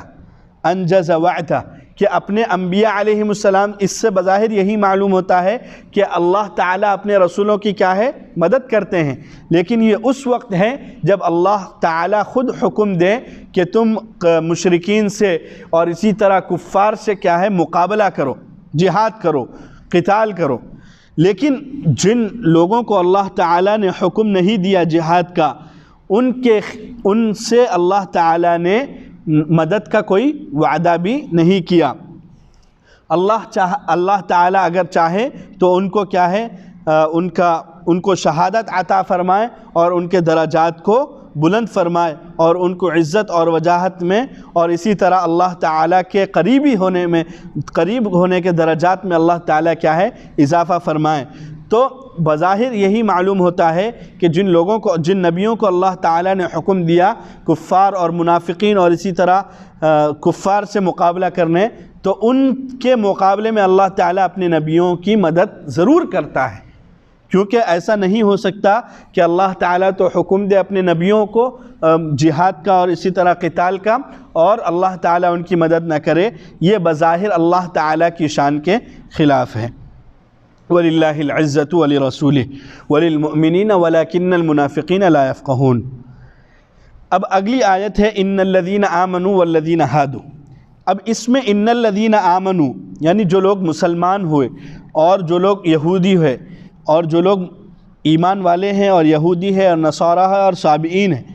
A: انجز وعدہ، کہ اپنے انبیاء علیہم السلام، اس سے بظاہر یہی معلوم ہوتا ہے کہ اللہ تعالیٰ اپنے رسولوں کی کیا ہے، مدد کرتے ہیں، لیکن یہ اس وقت ہے جب اللہ تعالیٰ خود حکم دے کہ تم مشرکین سے اور اسی طرح کفار سے کیا ہے، مقابلہ کرو، جہاد کرو، قتال کرو۔ لیکن جن لوگوں کو اللہ تعالیٰ نے حکم نہیں دیا جہاد کا، ان سے اللہ تعالیٰ نے مدد کا کوئی وعدہ بھی نہیں کیا۔ اللہ تعالیٰ اگر چاہے تو ان کو کیا ہے، ان کو شہادت عطا فرمائے اور ان کے درجات کو بلند فرمائے اور ان کو عزت اور وجاہت میں اور اسی طرح اللہ تعالیٰ کے قریب ہونے کے درجات میں اللہ تعالیٰ کیا ہے، اضافہ فرمائے۔ تو بظاہر یہی معلوم ہوتا ہے کہ جن نبیوں کو اللہ تعالیٰ نے حکم دیا کفار اور منافقین اور اسی طرح کفار سے مقابلہ کرنے، تو ان کے مقابلے میں اللہ تعالیٰ اپنے نبیوں کی مدد ضرور کرتا ہے، کیونکہ ایسا نہیں ہو سکتا کہ اللہ تعالیٰ تو حکم دے اپنے نبیوں کو جہاد کا اور اسی طرح قتال کا، اور اللہ تعالیٰ ان کی مدد نہ کرے، یہ بظاہر اللہ تعالیٰ کی شان کے خلاف ہے۔ وَلِلَّهِ الْعِزَّةُ وَلِرَسُولِهِ وَلِلْمُؤْمِنِينَ وَلَكِنَّ الْمُنَافِقِينَ لَا يَفْقَهُونَ۔ اب اگلی آیت ہے اِنَّ الَّذِينَ آمَنُوا وَالَّذِينَ هَادُوا۔ اب اس میں اِنَّ الَّذِينَ آمَنُوا یعنی جو لوگ مسلمان ہوئے اور جو لوگ یہودی ہوئے اور جو لوگ ایمان والے ہیں اور یہودی ہے اور نصارہ ہے اور صابئین ہیں،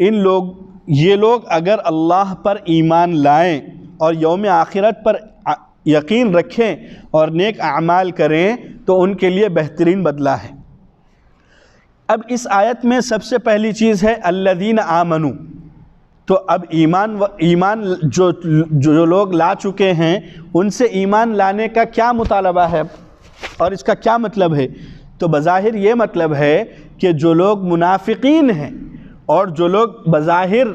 A: یہ لوگ اگر اللہ پر ایمان لائیں اور یوم آخرت پر یقین رکھیں اور نیک اعمال کریں تو ان کے لیے بہترین بدلہ ہے۔ اب اس آیت میں سب سے پہلی چیز ہے الذین آمنوا، تو اب ایمان جو لوگ لا چکے ہیں ان سے ایمان لانے کا کیا مطالبہ ہے اور اس کا کیا مطلب ہے؟ تو بظاہر یہ مطلب ہے کہ جو لوگ منافقین ہیں اور جو لوگ بظاہر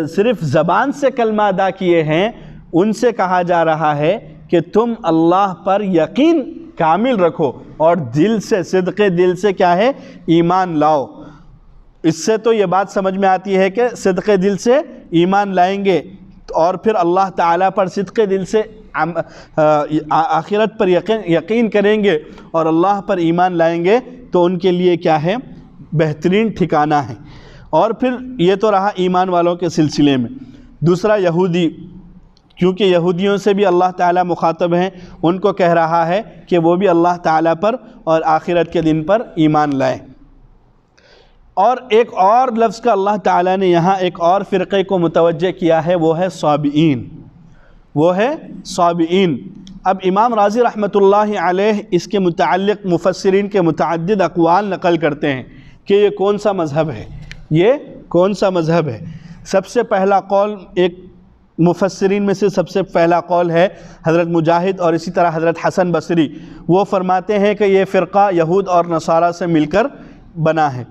A: صرف زبان سے کلمہ ادا کیے ہیں، ان سے کہا جا رہا ہے کہ تم اللہ پر یقین کامل رکھو اور دل سے، صدق دل سے کیا ہے، ایمان لاؤ۔ اس سے تو یہ بات سمجھ میں آتی ہے کہ صدق دل سے ایمان لائیں گے اور پھر اللہ تعالیٰ پر صدق دل سے آخرت پر یقین کریں گے اور اللہ پر ایمان لائیں گے تو ان کے لیے کیا ہے، بہترین ٹھکانہ ہے۔ اور پھر یہ تو رہا ایمان والوں کے سلسلے میں۔ دوسرا یہودی، کیونکہ یہودیوں سے بھی اللہ تعالیٰ مخاطب ہیں، ان کو کہہ رہا ہے کہ وہ بھی اللہ تعالیٰ پر اور آخرت کے دن پر ایمان لائیں۔ اور ایک اور لفظ کا اللہ تعالیٰ نے یہاں ایک اور فرقے کو متوجہ کیا ہے، وہ ہے صابئین، وہ ہے صابئین۔ اب امام راضی رحمۃ اللہ علیہ اس کے متعلق مفسرین کے متعدد اقوال نقل کرتے ہیں کہ یہ کون سا مذہب ہے، یہ کون سا مذہب ہے۔ سب سے پہلا قول، ایک مفسرین میں سے سب سے پہلا قول ہے حضرت مجاہد اور اسی طرح حضرت حسن بصری، وہ فرماتے ہیں کہ یہ فرقہ یہود اور نصارہ سے مل کر بنا ہے۔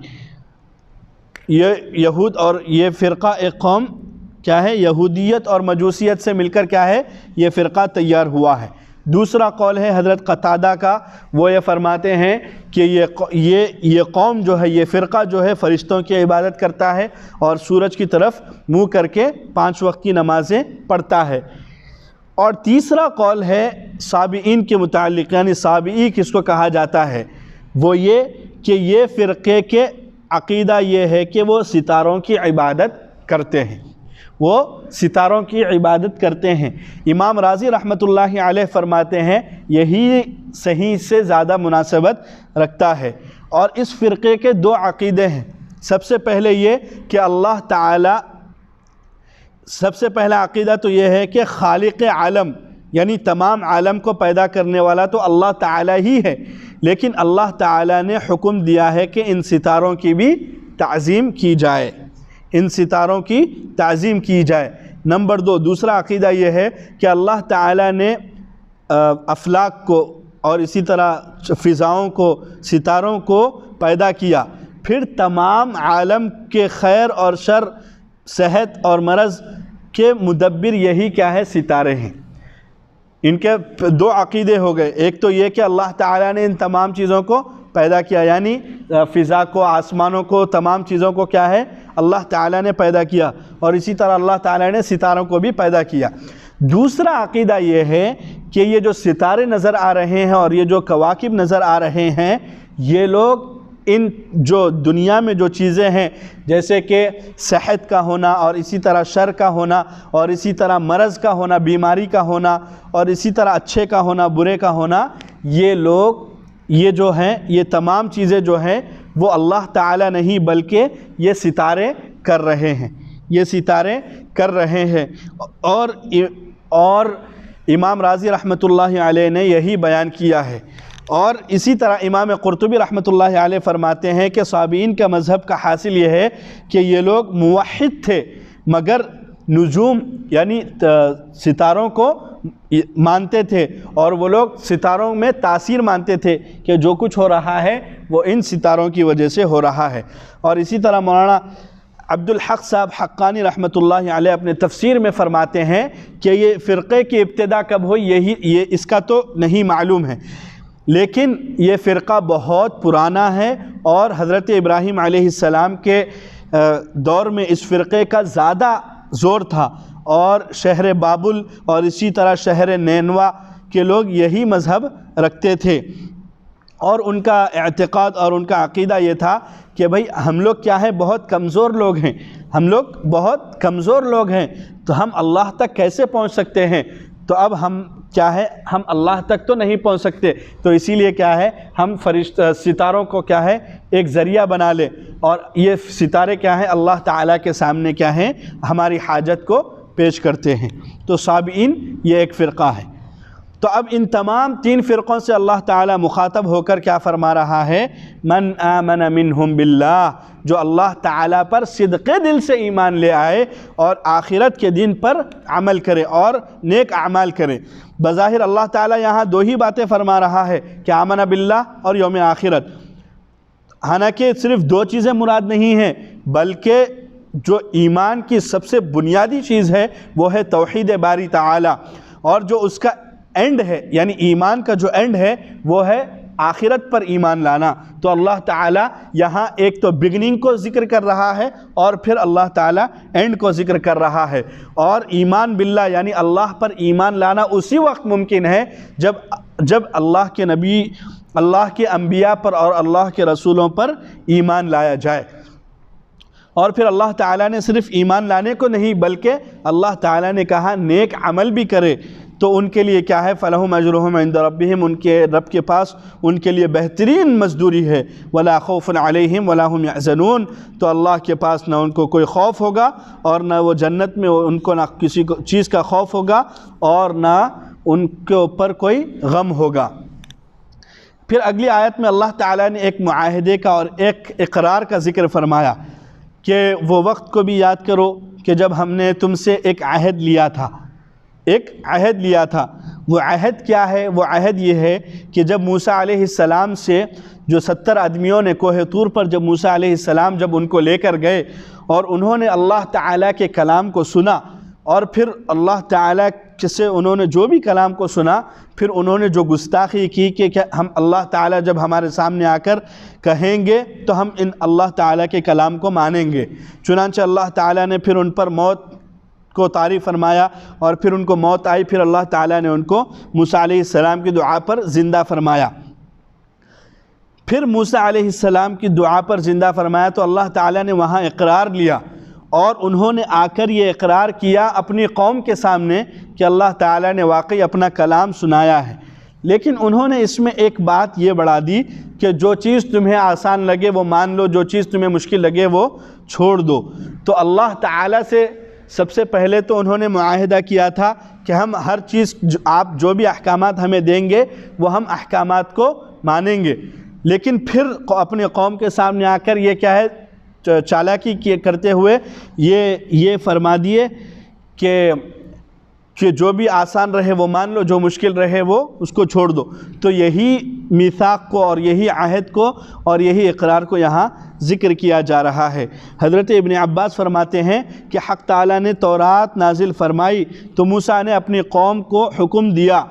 A: یہ یہود اور یہ فرقہ ایک قوم کیا ہے، یہودیت اور مجوسیت سے مل کر کیا ہے، یہ فرقہ تیار ہوا ہے۔ دوسرا قول ہے حضرت قتادہ کا، وہ یہ فرماتے ہیں کہ یہ قوم جو ہے، یہ فرقہ جو ہے فرشتوں کی عبادت کرتا ہے اور سورج کی طرف منہ کر کے 5 وقت کی نمازیں پڑھتا ہے۔ اور تیسرا قول ہے صابئین کے متعلق، یعنی صابئی کس کو کہا جاتا ہے، وہ یہ کہ یہ فرقے کے عقیدہ یہ ہے کہ وہ ستاروں کی عبادت کرتے ہیں، وہ ستاروں کی عبادت کرتے ہیں۔ امام راضی رحمۃ اللہ علیہ فرماتے ہیں یہی صحیح سے زیادہ مناسبت رکھتا ہے۔ اور اس فرقے کے 2 عقیدے ہیں۔ سب سے پہلے یہ کہ اللہ تعالیٰ، سب سے پہلا عقیدہ تو یہ ہے کہ خالق عالم یعنی تمام عالم کو پیدا کرنے والا تو اللہ تعالیٰ ہی ہے، لیکن اللہ تعالیٰ نے حکم دیا ہے کہ ان ستاروں کی بھی تعظیم کی جائے، ان ستاروں کی تعظیم کی جائے۔ نمبر 2، دوسرا عقیدہ یہ ہے کہ اللہ تعالیٰ نے افلاک کو اور اسی طرح فضاؤں کو، ستاروں کو پیدا کیا، پھر تمام عالم کے خیر اور شر، صحت اور مرض کے مدبر یہی کیا ہے، ستارے ہیں۔ ان کے 2 عقیدے ہو گئے۔ ایک تو یہ کہ اللہ تعالیٰ نے ان تمام چیزوں کو پیدا کیا، یعنی فضا کو، آسمانوں کو، تمام چیزوں کو کیا ہے، اللہ تعالیٰ نے پیدا کیا، اور اسی طرح اللہ تعالیٰ نے ستاروں کو بھی پیدا کیا۔ دوسرا عقیدہ یہ ہے کہ یہ جو ستارے نظر آ رہے ہیں اور یہ جو کواکب نظر آ رہے ہیں، یہ لوگ ان جو دنیا میں جو چیزیں ہیں، جیسے کہ صحت کا ہونا اور اسی طرح شر کا ہونا اور اسی طرح مرض کا ہونا، بیماری کا ہونا اور اسی طرح اچھے کا ہونا، برے کا ہونا، یہ لوگ، یہ جو ہیں، یہ تمام چیزیں جو ہیں وہ اللہ تعالیٰ نہیں بلکہ یہ ستارے کر رہے ہیں، یہ ستارے کر رہے ہیں۔ اور امام راضی رحمۃ اللہ علیہ نے یہی بیان کیا ہے۔ اور اسی طرح امام قرطبی رحمۃ اللہ علیہ فرماتے ہیں کہ صابئین کا مذہب کا حاصل یہ ہے کہ یہ لوگ موحد تھے مگر نجوم یعنی ستاروں کو مانتے تھے، اور وہ لوگ ستاروں میں تاثیر مانتے تھے کہ جو کچھ ہو رہا ہے وہ ان ستاروں کی وجہ سے ہو رہا ہے۔ اور اسی طرح مولانا عبدالحق صاحب حقانی رحمۃ اللہ علیہ اپنے تفسیر میں فرماتے ہیں کہ یہ فرقے کی ابتدا کب ہوئی، یہ اس کا تو نہیں معلوم ہے، لیکن یہ فرقہ بہت پرانا ہے اور حضرت ابراہیم علیہ السلام کے دور میں اس فرقے کا زیادہ زور تھا، اور شہر بابل اور اسی طرح شہر نینوا کے لوگ یہی مذہب رکھتے تھے، اور ان کا اعتقاد اور ان کا عقیدہ یہ تھا کہ بھئی ہم لوگ کیا ہے، بہت کمزور لوگ ہیں، ہم لوگ بہت کمزور لوگ ہیں، تو ہم اللہ تک کیسے پہنچ سکتے ہیں؟ تو اب ہم کیا ہے، ہم اللہ تک تو نہیں پہنچ سکتے، تو اسی لیے کیا ہے، ہم ستاروں کو کیا ہے ایک ذریعہ بنا لے، اور یہ ستارے کیا ہیں، اللہ تعالیٰ کے سامنے کیا ہیں، ہماری حاجت کو پیش کرتے ہیں۔ تو سابعین یہ ایک فرقہ ہے۔ تو اب ان تمام 3 فرقوں سے اللہ تعالیٰ مخاطب ہو کر کیا فرما رہا ہے؟ من آمن منہم باللہ، جو اللہ تعالیٰ پر صدق دل سے ایمان لے آئے اور آخرت کے دن پر عمل کرے اور نیک اعمال کرے۔ بظاہر اللہ تعالیٰ یہاں 2 ہی باتیں فرما رہا ہے کہ آمن باللہ اور یوم آخرت، حالانکہ صرف 2 چیزیں مراد نہیں ہیں، بلکہ جو ایمان کی سب سے بنیادی چیز ہے وہ ہے توحید باری تعالیٰ، اور جو اس کا اینڈ ہے، یعنی ایمان کا جو اینڈ ہے وہ ہے آخرت پر ایمان لانا۔ تو اللہ تعالیٰ یہاں ایک تو بگننگ کو ذکر کر رہا ہے اور پھر اللہ تعالیٰ اینڈ کو ذکر کر رہا ہے، اور ایمان باللہ یعنی اللہ پر ایمان لانا اسی وقت ممکن ہے جب اللہ کے نبی، اللہ کے انبیاء پر اور اللہ کے رسولوں پر ایمان لایا جائے۔ اور پھر اللہ تعالیٰ نے صرف ایمان لانے کو نہیں بلکہ اللہ تعالیٰ نے کہا نیک عمل بھی کرے، تو ان کے لیے کیا ہے، فَلَهُمْ أَجْرُهُمْ عِنْدَ رَبِّهِمْ، ان کے رب کے پاس ان کے لیے بہترین مزدوری ہے، وَلَا خَوْفٌ عَلَيْهِمْ وَلَا هُمْ يَحْزَنُونَ، تو اللہ کے پاس نہ ان کو کوئی خوف ہوگا اور نہ وہ جنت میں ان کو نہ کسی چیز کا خوف ہوگا اور نہ ان کے اوپر کوئی غم ہوگا۔ پھر اگلی آیت میں اللہ تعالیٰ نے ایک معاہدے کا اور ایک اقرار کا ذکر فرمایا کہ وہ وقت کو بھی یاد کرو کہ جب ہم نے تم سے ایک عہد لیا تھا، ایک عہد لیا تھا۔ وہ عہد کیا ہے؟ وہ عہد یہ ہے کہ جب موسیٰ علیہ السلام سے جو 70 آدمیوں نے کوہ طور پر جب موسیٰ علیہ السلام جب ان کو لے کر گئے اور انہوں نے اللہ تعالیٰ کے کلام کو سنا، اور پھر اللہ تعالیٰ سے انہوں نے جو بھی کلام کو سنا، پھر انہوں نے جو گستاخی کی کہ ہم اللہ تعالیٰ جب ہمارے سامنے آ کر کہیں گے تو ہم ان اللہ تعالیٰ کے کلام کو مانیں گے، چنانچہ اللہ تعالیٰ نے پھر ان پر موت کو طاری فرمایا، اور پھر ان کو موت آئی، پھر اللہ تعالیٰ نے ان کو موسیٰ علیہ السلام کی دعا پر زندہ فرمایا۔ پھر موسیٰ علیہ السلام کی دعا پر زندہ فرمایا تو اللہ تعالیٰ نے وہاں اقرار لیا، اور انہوں نے آ کر یہ اقرار کیا اپنی قوم کے سامنے کہ اللہ تعالیٰ نے واقعی اپنا کلام سنایا ہے، لیکن انہوں نے اس میں ایک بات یہ بڑھا دی کہ جو چیز تمہیں آسان لگے وہ مان لو، جو چیز تمہیں مشکل لگے وہ چھوڑ دو۔ تو اللہ تعالیٰ سے سب سے پہلے تو انہوں نے معاہدہ کیا تھا کہ ہم ہر چیز آپ جو بھی احکامات ہمیں دیں گے وہ ہم احکامات کو مانیں گے، لیکن پھر اپنے قوم کے سامنے آ کر یہ کیا ہے، چالاکی کرتے ہوئے یہ فرما دیے کہ جو بھی آسان رہے وہ مان لو، جو مشکل رہے وہ اس کو چھوڑ دو۔ تو یہی میثاق کو اور یہی عہد کو اور یہی اقرار کو یہاں ذکر کیا جا رہا ہے۔ حضرت ابن عباس فرماتے ہیں کہ حق تعالیٰ نے تورات نازل فرمائی تو موسیٰ نے اپنی قوم کو حکم دیا،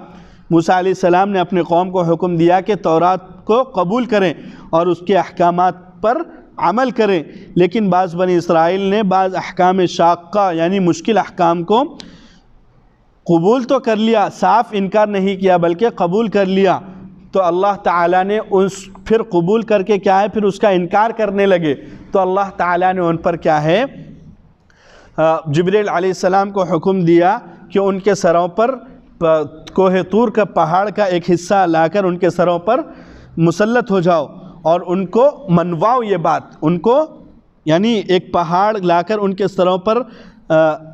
A: موسیٰ علیہ السلام نے اپنی قوم کو حکم دیا کہ تورات کو قبول کریں اور اس کے احکامات پر عمل کریں، لیکن بعض بنی اسرائیل نے بعض احکام شاقہ یعنی مشکل احکام کو قبول تو کر لیا، صاف انکار نہیں کیا بلکہ قبول کر لیا، تو اللہ تعالیٰ نے پھر قبول کر کے کیا ہے، پھر اس کا انکار کرنے لگے، تو اللہ تعالیٰ نے ان پر کیا ہے، جبریل علیہ السلام کو حکم دیا کہ ان کے سروں پر کوہ طور کا پہاڑ کا ایک حصہ لا کر ان کے سروں پر مسلط ہو جاؤ اور ان کو منواؤ، یہ بات ان کو یعنی ایک پہاڑ لا کر ان کے سروں پر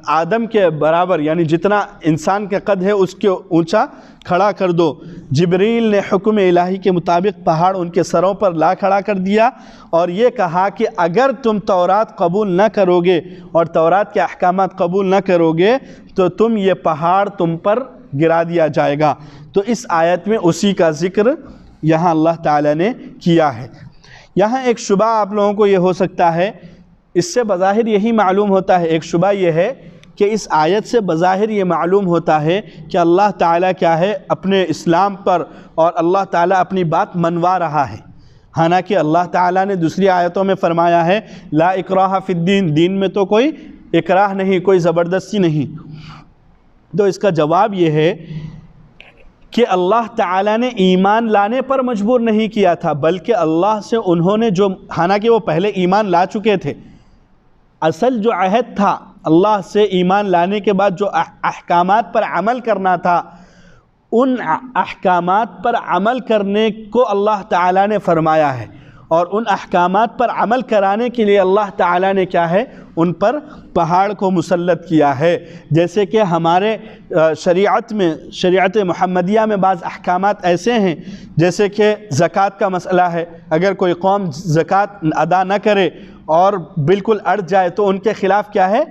A: آدم کے برابر یعنی جتنا انسان کے قد ہے اس کے اونچا کھڑا کر دو۔ جبریل نے حکم الہی کے مطابق پہاڑ ان کے سروں پر لا کھڑا کر دیا اور یہ کہا کہ اگر تم تورات قبول نہ کرو گے اور تورات کے احکامات قبول نہ کرو گے تو تم یہ پہاڑ تم پر گرا دیا جائے گا۔ تو اس آیت میں اسی کا ذکر یہاں اللہ تعالیٰ نے کیا ہے۔ یہاں ایک شبہ آپ لوگوں کو یہ ہو سکتا ہے، اس سے بظاہر یہی معلوم ہوتا ہے، ایک شبہ یہ ہے کہ اس آیت سے بظاہر یہ معلوم ہوتا ہے کہ اللہ تعالیٰ کیا ہے اپنے اسلام پر، اور اللہ تعالیٰ اپنی بات منوا رہا ہے۔ حالانکہ اللہ تعالیٰ نے دوسری آیتوں میں فرمایا ہے لا اکراہ فی الدین، دین میں تو کوئی اکراہ نہیں، کوئی زبردستی نہیں۔ تو اس کا جواب یہ ہے کہ اللہ تعالیٰ نے ایمان لانے پر مجبور نہیں کیا تھا، بلکہ اللہ سے انہوں نے جو، حالانکہ وہ پہلے ایمان لا چکے تھے، اصل جو عہد تھا اللہ سے ایمان لانے کے بعد جو احکامات پر عمل کرنا تھا، ان احکامات پر عمل کرنے کو اللہ تعالیٰ نے فرمایا ہے، اور ان احکامات پر عمل کرانے کے لیے اللہ تعالیٰ نے کیا ہے ان پر پہاڑ کو مسلط کیا ہے۔ جیسے کہ ہمارے شریعت میں، شریعت محمدیہ میں بعض احکامات ایسے ہیں، جیسے کہ زکوٰۃ کا مسئلہ ہے، اگر کوئی قوم زکوٰۃ ادا نہ کرے اور بالکل اڑ جائے تو ان کے خلاف کیا ہے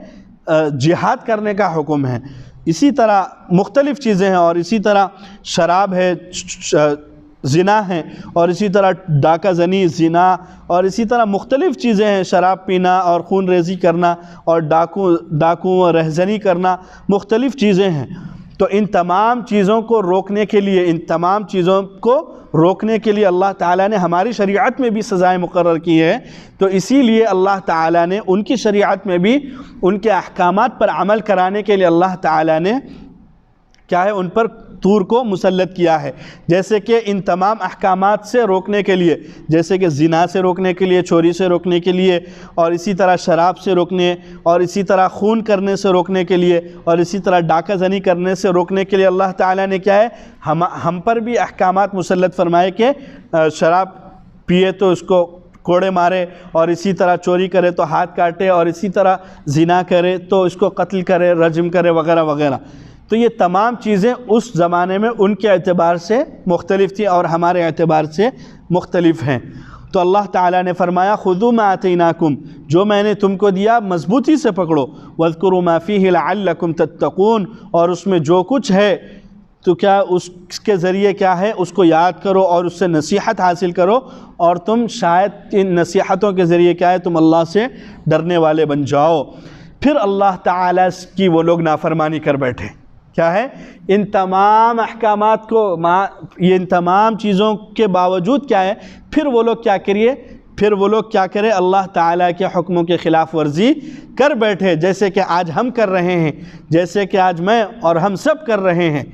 A: جہاد کرنے کا حکم ہے۔ اسی طرح مختلف چیزیں ہیں، اور اسی طرح شراب ہے، زنا ہے، اور اسی طرح ڈاکہ زنی، زنا، اور اسی طرح مختلف چیزیں ہیں، شراب پینا اور خون ریزی کرنا اور ڈاکوں رہزنی کرنا، مختلف چیزیں ہیں۔ تو ان تمام چیزوں کو روکنے کے لیے، اللہ تعالیٰ نے ہماری شریعت میں بھی سزائیں مقرر کی ہے۔ تو اسی لیے اللہ تعالیٰ نے ان کی شریعت میں بھی ان کے احکامات پر عمل کرانے کے لیے اللہ تعالیٰ نے کیا ہے ان پر طور کو مسلط کیا ہے۔ جیسے کہ ان تمام احکامات سے روکنے کے لیے، جیسے کہ زنا سے روکنے کے لیے، چوری سے روکنے کے لیے، اور اسی طرح شراب سے روکنے، اور اسی طرح خون کرنے سے روکنے کے لیے، اور اسی طرح ڈاکہ زنی کرنے سے روکنے کے لیے اللہ تعالیٰ نے کیا ہے ہم پر بھی احکامات مسلط فرمائے کہ شراب پیے تو اس کو کوڑے مارے، اور اسی طرح چوری کرے تو ہاتھ کاٹے، اور اسی طرح زنا کرے تو اس کو قتل کرے، رجم کرے، وغیرہ وغیرہ۔ تو یہ تمام چیزیں اس زمانے میں ان کے اعتبار سے مختلف تھی اور ہمارے اعتبار سے مختلف ہیں۔ تو اللہ تعالیٰ نے فرمایا خذوا ما آتیناکم، جو میں نے تم کو دیا مضبوطی سے پکڑو، واذکروا ما فیہ لعلکم تتقون، اور اس میں جو کچھ ہے تو کیا اس کے ذریعے کیا ہے اس کو یاد کرو اور اس سے نصیحت حاصل کرو، اور تم شاید ان نصیحتوں کے ذریعے کیا ہے تم اللہ سے ڈرنے والے بن جاؤ۔ پھر اللہ تعالیٰ کی وہ لوگ نافرمانی کر بیٹھے، کیا ہے ان تمام احکامات کو، ان تمام چیزوں کے باوجود کیا ہے پھر وہ لوگ کیا کرے اللہ تعالیٰ کے حکموں کے خلاف ورزی کر بیٹھے، جیسے کہ آج ہم کر رہے ہیں، جیسے کہ آج میں اور ہم سب کر رہے ہیں۔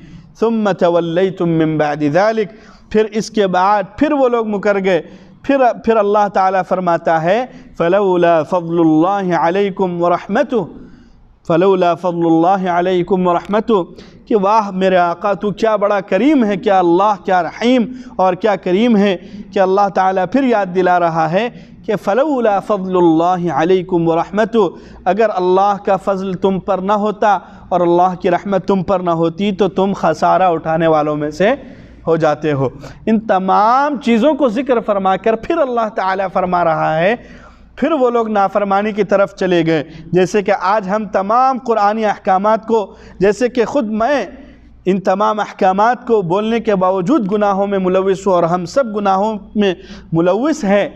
A: ثم تولیتم من بعد ذلک، پھر اس کے بعد پھر وہ لوگ مکر گئے۔ پھر اللہ تعالیٰ فرماتا ہے فلولا فضل اللہ علیکم ورحمتہ، فلولا فضل اللہ علیکم ورحمتہ، کہ واہ میرے آقا تو کیا بڑا کریم ہے، کیا اللہ کیا رحیم اور کیا کریم ہے، کہ اللہ تعالیٰ پھر یاد دلا رہا ہے کہ فلولا فضل اللہ علیکم ورحمتہ، اگر اللہ کا فضل تم پر نہ ہوتا اور اللہ کی رحمت تم پر نہ ہوتی تو تم خسارہ اٹھانے والوں میں سے ہو جاتے ہو۔ ان تمام چیزوں کو ذکر فرما کر پھر اللہ تعالیٰ فرما رہا ہے پھر وہ لوگ نافرمانی کی طرف چلے گئے۔ جیسے کہ آج ہم تمام قرآنی احکامات کو، جیسے کہ خود میں ان تمام احکامات کو بولنے کے باوجود گناہوں میں ملوث ہوں، اور ہم سب گناہوں میں ملوث ہیں،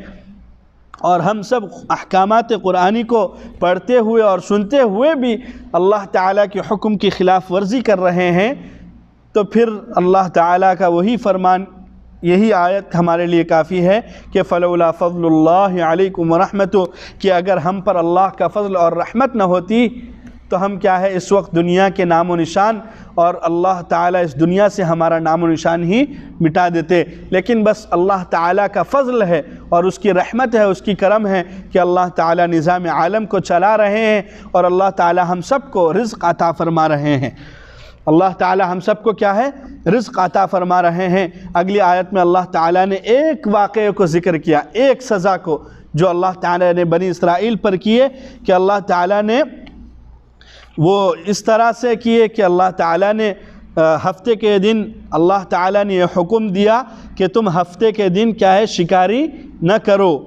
A: اور ہم سب احکامات قرآنی کو پڑھتے ہوئے اور سنتے ہوئے بھی اللہ تعالیٰ کے حکم کی خلاف ورزی کر رہے ہیں، تو پھر اللہ تعالیٰ کا وہی فرمان، یہی آیت ہمارے لیے کافی ہے کہ فلولا فضل اللہ علیکم ورحمتہ، کہ اگر ہم پر اللہ کا فضل اور رحمت نہ ہوتی تو ہم کیا ہے اس وقت دنیا کے نام و نشان، اور اللہ تعالیٰ اس دنیا سے ہمارا نام و نشان ہی مٹا دیتے۔ لیکن بس اللہ تعالیٰ کا فضل ہے اور اس کی رحمت ہے، اس کی کرم ہے کہ اللہ تعالیٰ نظام عالم کو چلا رہے ہیں، اور اللہ تعالیٰ ہم سب کو رزق عطا فرما رہے ہیں۔ اللہ تعالیٰ ہم سب کو کیا ہے رزق عطا فرما رہے ہیں۔ اگلی آیت میں اللہ تعالیٰ نے ایک واقعے کو ذکر کیا، ایک سزا کو جو اللہ تعالیٰ نے بنی اسرائیل پر کیے، کہ اللہ تعالیٰ نے وہ اس طرح سے کیے کہ اللہ تعالیٰ نے ہفتے کے دن اللہ تعالیٰ نے یہ حکم دیا کہ تم ہفتے کے دن کیا ہے شکاری نہ کرو،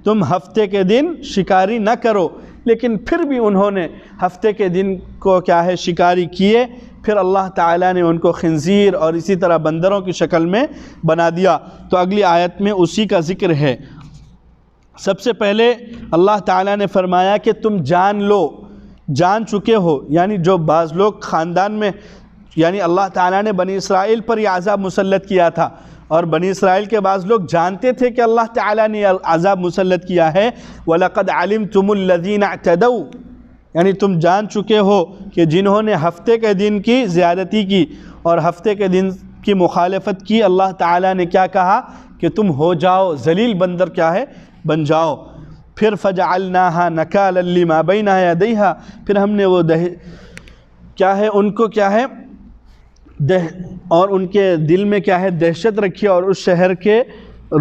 A: تم ہفتے کے دن شکاری نہ کرو، لیکن پھر بھی انہوں نے ہفتے کے دن کو کیا ہے شکاری کیے۔ پھر اللہ تعالیٰ نے ان کو خنزیر اور اسی طرح بندروں کی شکل میں بنا دیا۔ تو اگلی آیت میں اسی کا ذکر ہے۔ سب سے پہلے اللہ تعالیٰ نے فرمایا کہ تم جان لو جان چکے ہو، یعنی جو بعض لوگ خاندان میں، یعنی اللہ تعالیٰ نے بنی اسرائیل پر یہ عذاب مسلط کیا تھا، اور بنی اسرائیل کے بعض لوگ جانتے تھے کہ اللہ تعالیٰ نے عذاب مسلط کیا ہے۔ وَلَقَدْ عَلِمْتُمُ الَّذِينَ اعْتَدَوْا، یعنی تم جان چکے ہو کہ جنہوں نے ہفتے کے دن کی زیادتی کی اور ہفتے کے دن کی مخالفت کی، اللہ تعالیٰ نے کیا کہا کہ تم ہو جاؤ ذلیل بندر، کیا ہے، بن جاؤ۔ پھر فَجَعَلْنَاهَا نَكَالًا لِمَا بَيْنَ يَدَيْهَا، پھر ہم نے وہ کیا ہے ان کو کیا ہے اور ان کے دل میں کیا ہے دہشت رکھی، اور اس شہر کے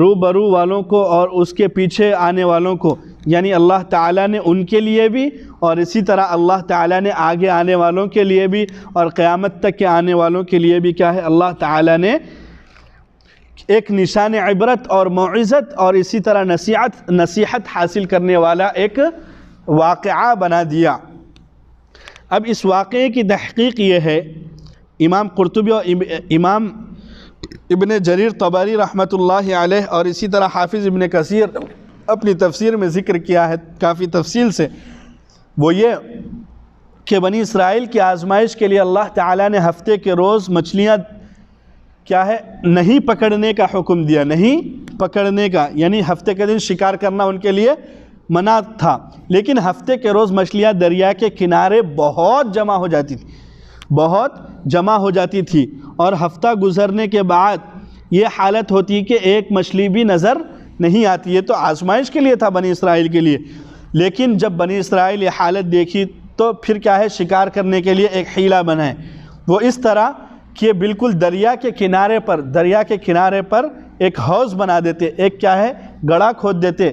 A: روبرو والوں کو اور اس کے پیچھے آنے والوں کو، یعنی اللہ تعالیٰ نے ان کے لیے بھی اور اسی طرح اللہ تعالیٰ نے آگے آنے والوں کے لیے بھی اور قیامت تک کے آنے والوں کے لیے بھی کیا ہے اللہ تعالیٰ نے ایک نشان عبرت اور موعظت اور اسی طرح نصیحت حاصل کرنے والا ایک واقعہ بنا دیا۔ اب اس واقعے کی تحقیق یہ ہے، امام قرطبی اور امام ابن جریر طبری رحمۃ اللہ علیہ اور اسی طرح حافظ ابن کثیر اپنی تفسیر میں ذکر کیا ہے کافی تفصیل سے، وہ یہ کہ بنی اسرائیل کی آزمائش کے لیے اللہ تعالیٰ نے ہفتے کے روز مچھلیاں کیا ہے نہیں پکڑنے کا حکم دیا، نہیں پکڑنے کا، یعنی ہفتے کے دن شکار کرنا ان کے لیے منع تھا، لیکن ہفتے کے روز مچھلیاں دریا کے کنارے بہت جمع ہو جاتی تھی اور ہفتہ گزرنے کے بعد یہ حالت ہوتی کہ ایک مچھلی بھی نظر نہیں آتی۔ یہ تو آزمائش کے لیے تھا بنی اسرائیل کے لیے، لیکن جب بنی اسرائیل یہ حالت دیکھی تو پھر کیا ہے شکار کرنے کے لیے ایک حیلہ بنائے، وہ اس طرح کہ بالکل دریا کے کنارے پر ایک حوض بنا دیتے، ایک کیا ہے گڑھا کھود دیتے،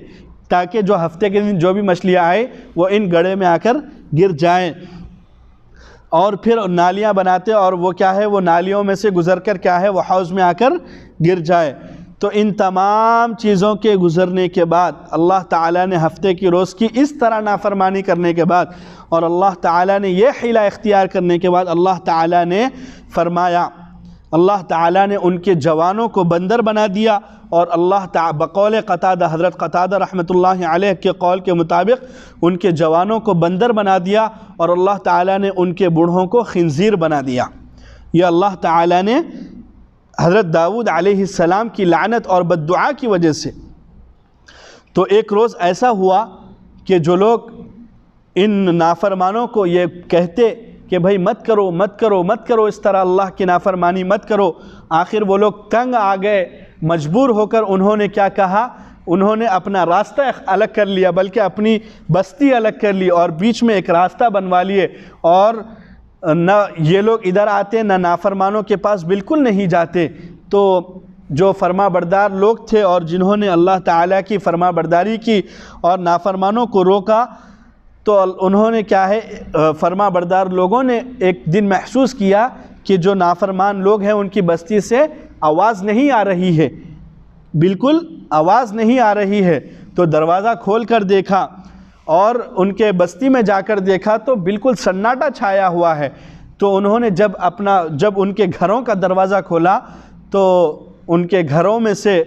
A: تاکہ جو ہفتے کے دن جو بھی مچھلیاں آئے وہ ان گڑھے میں آ کر گر جائیں، اور پھر نالیاں بناتے اور وہ کیا ہے وہ نالیوں میں سے گزر کر کیا ہے وہ حوض میں آ کر گر جائے۔ تو ان تمام چیزوں کے گزرنے کے بعد اللہ تعالیٰ نے ہفتے کی روز کی اس طرح نافرمانی کرنے کے بعد اور اللہ تعالیٰ نے یہ حیلہ اختیار کرنے کے بعد اللہ تعالیٰ نے فرمایا، اللہ تعالیٰ نے ان کے جوانوں کو بندر بنا دیا، اور اللہ تعالیٰ بقول قتادہ، حضرت قتادہ رحمۃ اللہ علیہ کے قول کے مطابق ان کے جوانوں کو بندر بنا دیا، اور اللہ تعالیٰ نے ان کے بوڑھوں کو خنزیر بنا دیا۔ یہ اللہ تعالیٰ نے حضرت داؤد علیہ السلام کی لعنت اور بددعا کی وجہ سے۔ تو ایک روز ایسا ہوا کہ جو لوگ ان نافرمانوں کو یہ کہتے کہ بھائی مت کرو اس طرح اللہ کی نافرمانی مت کرو، آخر وہ لوگ تنگ آ گئے، مجبور ہو کر انہوں نے کیا کہا، انہوں نے اپنا راستہ الگ کر لیا، بلکہ اپنی بستی الگ کر لی اور بیچ میں ایک راستہ بنوا لیے، اور نہ یہ لوگ ادھر آتے نہ نافرمانوں کے پاس بالکل نہیں جاتے۔ تو جو فرما بردار لوگ تھے اور جنہوں نے اللہ تعالیٰ کی فرما برداری کی اور نافرمانوں کو روکا، تو انہوں نے کیا ہے فرما بردار لوگوں نے ایک دن محسوس کیا کہ جو نافرمان لوگ ہیں ان کی بستی سے آواز نہیں آ رہی ہے، بالکل آواز نہیں آ رہی ہے۔ تو دروازہ کھول کر دیکھا اور ان کے بستی میں جا کر دیکھا تو بالکل سناٹا چھایا ہوا ہے۔ تو انہوں نے جب ان کے گھروں کا دروازہ کھولا تو ان کے گھروں میں سے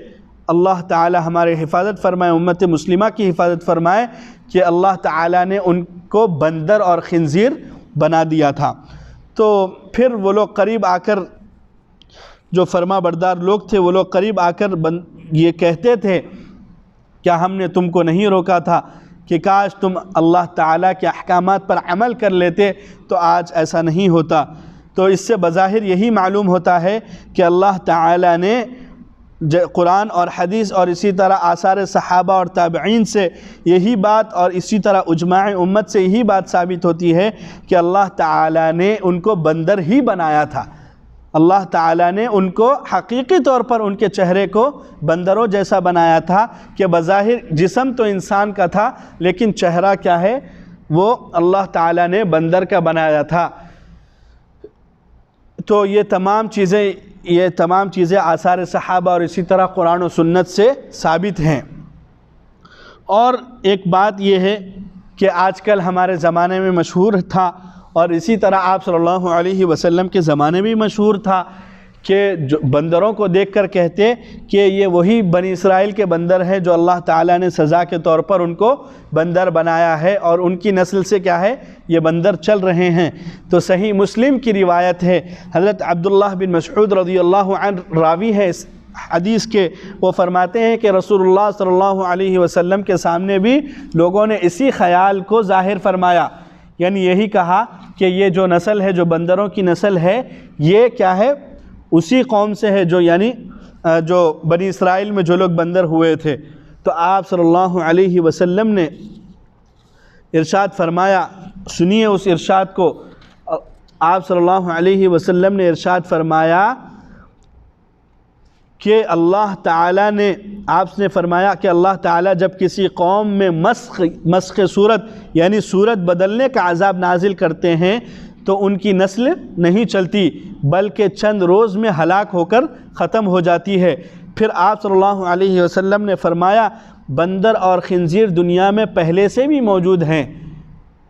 A: اللہ تعالی ہمارے حفاظت فرمائے، امت مسلمہ کی حفاظت فرمائے کہ اللہ تعالی نے ان کو بندر اور خنزیر بنا دیا تھا۔ تو پھر وہ لوگ قریب آ کر، جو فرما بردار لوگ تھے وہ لوگ قریب آ کر یہ کہتے تھے کیا ہم نے تم کو نہیں روکا تھا کہ کاش تم اللہ تعالیٰ کے احکامات پر عمل کر لیتے تو آج ایسا نہیں ہوتا۔ تو اس سے بظاہر یہی معلوم ہوتا ہے کہ اللہ تعالیٰ نے قرآن اور حدیث اور اسی طرح آثار صحابہ اور تابعین سے یہی بات اور اسی طرح اجماع امت سے یہی بات ثابت ہوتی ہے کہ اللہ تعالیٰ نے ان کو بندر ہی بنایا تھا۔ اللہ تعالیٰ نے ان کو حقیقی طور پر ان کے چہرے کو بندروں جیسا بنایا تھا کہ بظاہر جسم تو انسان کا تھا لیکن چہرہ کیا ہے وہ اللہ تعالیٰ نے بندر کا بنایا تھا۔ تو یہ تمام چیزیں آثار صحابہ اور اسی طرح قرآن و سنت سے ثابت ہیں۔ اور ایک بات یہ ہے کہ آج کل ہمارے زمانے میں مشہور تھا اور اسی طرح آپ صلی اللہ علیہ وسلم کے زمانے میں مشہور تھا کہ جو بندروں کو دیکھ کر کہتے کہ یہ وہی بنی اسرائیل کے بندر ہیں جو اللہ تعالیٰ نے سزا کے طور پر ان کو بندر بنایا ہے اور ان کی نسل سے کیا ہے یہ بندر چل رہے ہیں۔ تو صحیح مسلم کی روایت ہے، حضرت عبداللہ بن مسعود رضی اللہ عنہ راوی ہے اس حدیث کے، وہ فرماتے ہیں کہ رسول اللہ صلی اللہ علیہ وسلم کے سامنے بھی لوگوں نے اسی خیال کو ظاہر فرمایا، یعنی یہی کہا کہ یہ جو نسل ہے، جو بندروں کی نسل ہے، یہ کیا ہے اسی قوم سے ہے جو یعنی جو بنی اسرائیل میں جو لوگ بندر ہوئے تھے۔ تو آپ صلی اللہ علیہ وسلم نے ارشاد فرمایا، سنیے اس ارشاد کو، آپ صلی اللہ علیہ وسلم نے ارشاد فرمایا کہ اللہ تعالیٰ نے، آپ نے فرمایا کہ اللہ تعالیٰ جب کسی قوم میں مسخ صورت یعنی صورت بدلنے کا عذاب نازل کرتے ہیں تو ان کی نسل نہیں چلتی بلکہ چند روز میں ہلاک ہو کر ختم ہو جاتی ہے۔ پھر آپ صلی اللہ علیہ وسلم نے فرمایا بندر اور خنزیر دنیا میں پہلے سے بھی موجود ہیں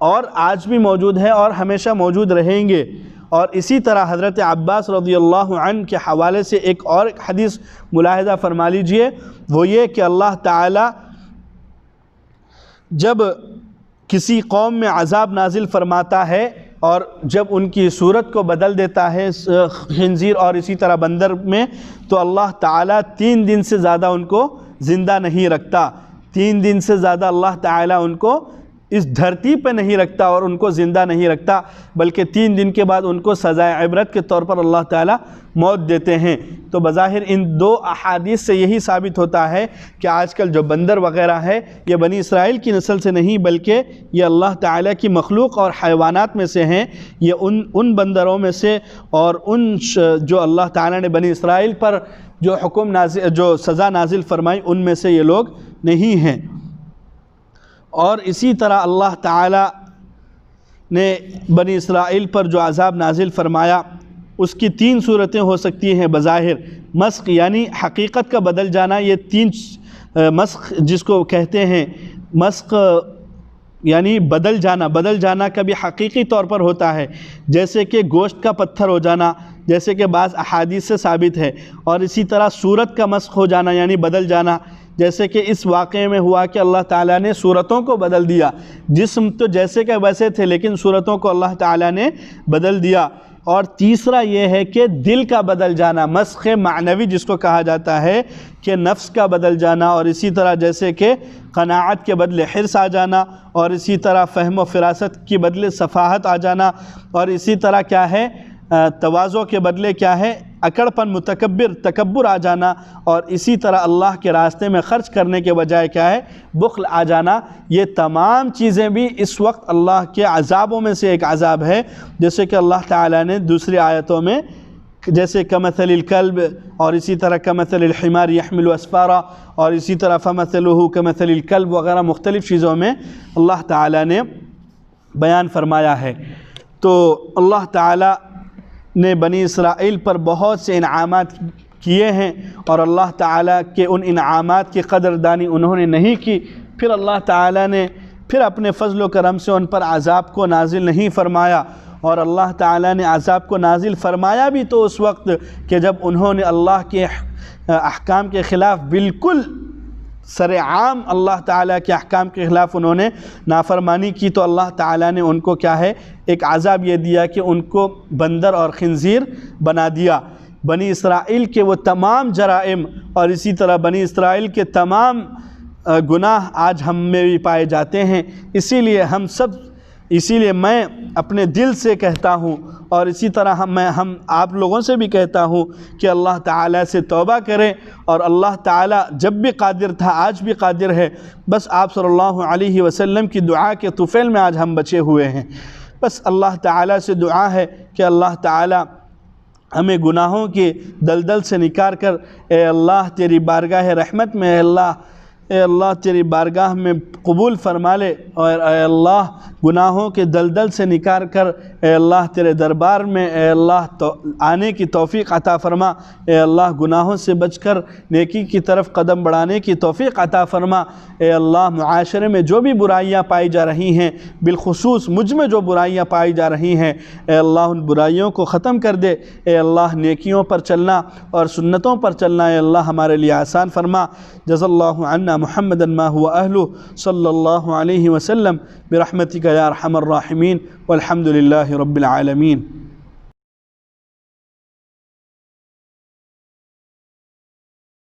A: اور آج بھی موجود ہیں اور ہمیشہ موجود رہیں گے۔ اور اسی طرح حضرت عباس رضی اللہ عنہ کے حوالے سے ایک حدیث ملاحظہ فرما لیجئے، وہ یہ کہ اللہ تعالی جب کسی قوم میں عذاب نازل فرماتا ہے اور جب ان کی صورت کو بدل دیتا ہے خنزیر اور اسی طرح بندر میں، تو اللہ تعالیٰ 3 دن سے زیادہ ان کو زندہ نہیں رکھتا، 3 دن سے زیادہ اللہ تعالیٰ ان کو اس دھرتی پہ نہیں رکھتا اور ان کو زندہ نہیں رکھتا، بلکہ 3 دن کے بعد ان کو سزائے عبرت کے طور پر اللہ تعالیٰ موت دیتے ہیں۔ تو بظاہر ان 2 احادیث سے یہی ثابت ہوتا ہے کہ آج کل جو بندر وغیرہ ہے یہ بنی اسرائیل کی نسل سے نہیں بلکہ یہ اللہ تعالیٰ کی مخلوق اور حیوانات میں سے ہیں، یہ ان بندروں میں سے اور ان جو اللہ تعالیٰ نے بنی اسرائیل پر جو سزا نازل فرمائی ان میں سے یہ لوگ نہیں ہیں۔ اور اسی طرح اللہ تعالیٰ نے بنی اسرائیل پر جو عذاب نازل فرمایا اس کی 3 صورتیں ہو سکتی ہیں بظاہر، مسخ یعنی حقیقت کا بدل جانا، یہ 3 مسخ جس کو کہتے ہیں مسخ یعنی بدل جانا کبھی حقیقی طور پر ہوتا ہے، جیسے کہ گوشت کا پتھر ہو جانا جیسے کہ بعض احادیث سے ثابت ہے، اور اسی طرح صورت کا مسخ ہو جانا یعنی بدل جانا، جیسے کہ اس واقعے میں ہوا کہ اللہ تعالیٰ نے صورتوں کو بدل دیا، جسم تو جیسے کہ ویسے تھے لیکن صورتوں کو اللہ تعالیٰ نے بدل دیا۔ اور تیسرا یہ ہے کہ دل کا بدل جانا، مسخ معنوی جس کو کہا جاتا ہے کہ نفس کا بدل جانا، اور اسی طرح جیسے کہ قناعت کے بدلے حرص آ جانا، اور اسی طرح فہم و فراست کے بدلے سفاہت آ جانا، اور اسی طرح کیا ہے تواضع کے بدلے کیا ہے اکڑپن تکبر آ جانا، اور اسی طرح اللہ کے راستے میں خرچ کرنے کے بجائے کیا ہے بخل آ جانا۔ یہ تمام چیزیں بھی اس وقت اللہ کے عذابوں میں سے ایک عذاب ہے، جیسے کہ اللہ تعالیٰ نے دوسری آیتوں میں جیسے کمثل الکلب اور اسی طرح کمثل الحمار یحمل اسفارا اور اسی طرح فمثلہ کمثل الکلب وغیرہ مختلف چیزوں میں اللہ تعالیٰ نے بیان فرمایا ہے۔ تو اللہ تعالیٰ نے بنی اسرائیل پر بہت سے انعامات کیے ہیں اور اللہ تعالیٰ کے ان انعامات کی قدردانی انہوں نے نہیں کی، پھر اللہ تعالیٰ نے پھر اپنے فضل و کرم سے ان پر عذاب کو نازل نہیں فرمایا، اور اللہ تعالیٰ نے عذاب کو نازل فرمایا بھی تو اس وقت کہ جب انہوں نے اللہ کے احکام کے خلاف بالکل سر عام اللہ تعالیٰ کے احکام کے خلاف انہوں نے نافرمانی کی، تو اللہ تعالیٰ نے ان کو کیا ہے ایک عذاب یہ دیا کہ ان کو بندر اور خنزیر بنا دیا۔ بنی اسرائیل کے وہ تمام جرائم اور اسی طرح بنی اسرائیل کے تمام گناہ آج ہم میں بھی پائے جاتے ہیں، اسی لیے میں اپنے دل سے کہتا ہوں اور اسی طرح ہم آپ لوگوں سے بھی کہتا ہوں کہ اللہ تعالیٰ سے توبہ کریں، اور اللہ تعالیٰ جب بھی قادر تھا آج بھی قادر ہے، بس آپ صلی اللہ علیہ وسلم کی دعا کے طفیل میں آج ہم بچے ہوئے ہیں۔ بس اللہ تعالیٰ سے دعا ہے کہ اللہ تعالیٰ ہمیں گناہوں کی دلدل سے نکال کر اے اللہ تیری بارگاہ رحمت میں اے اللہ اے اللہ تیری بارگاہ میں قبول فرما لے، اور اے اللہ گناہوں کے دلدل سے نکال کر اے اللہ تیرے دربار میں اے اللہ آنے کی توفیق عطا فرما۔ اے اللہ گناہوں سے بچ کر نیکی کی طرف قدم بڑھانے کی توفیق عطا فرما۔ اے اللہ معاشرے میں جو بھی برائیاں پائی جا رہی ہیں، بالخصوص مجھ میں جو برائیاں پائی جا رہی ہیں، اے اللہ ان برائیوں کو ختم کر دے۔ اے اللہ نیکیوں پر چلنا اور سنتوں پر چلنا اے اللہ ہمارے لیے آسان فرما۔ جزا اللہ عنا محمدا ما هو اہلہ صلی اللہ علیہ وسلم برحمتک یا ارحم الراحمین والحمد للہ رب العالمین۔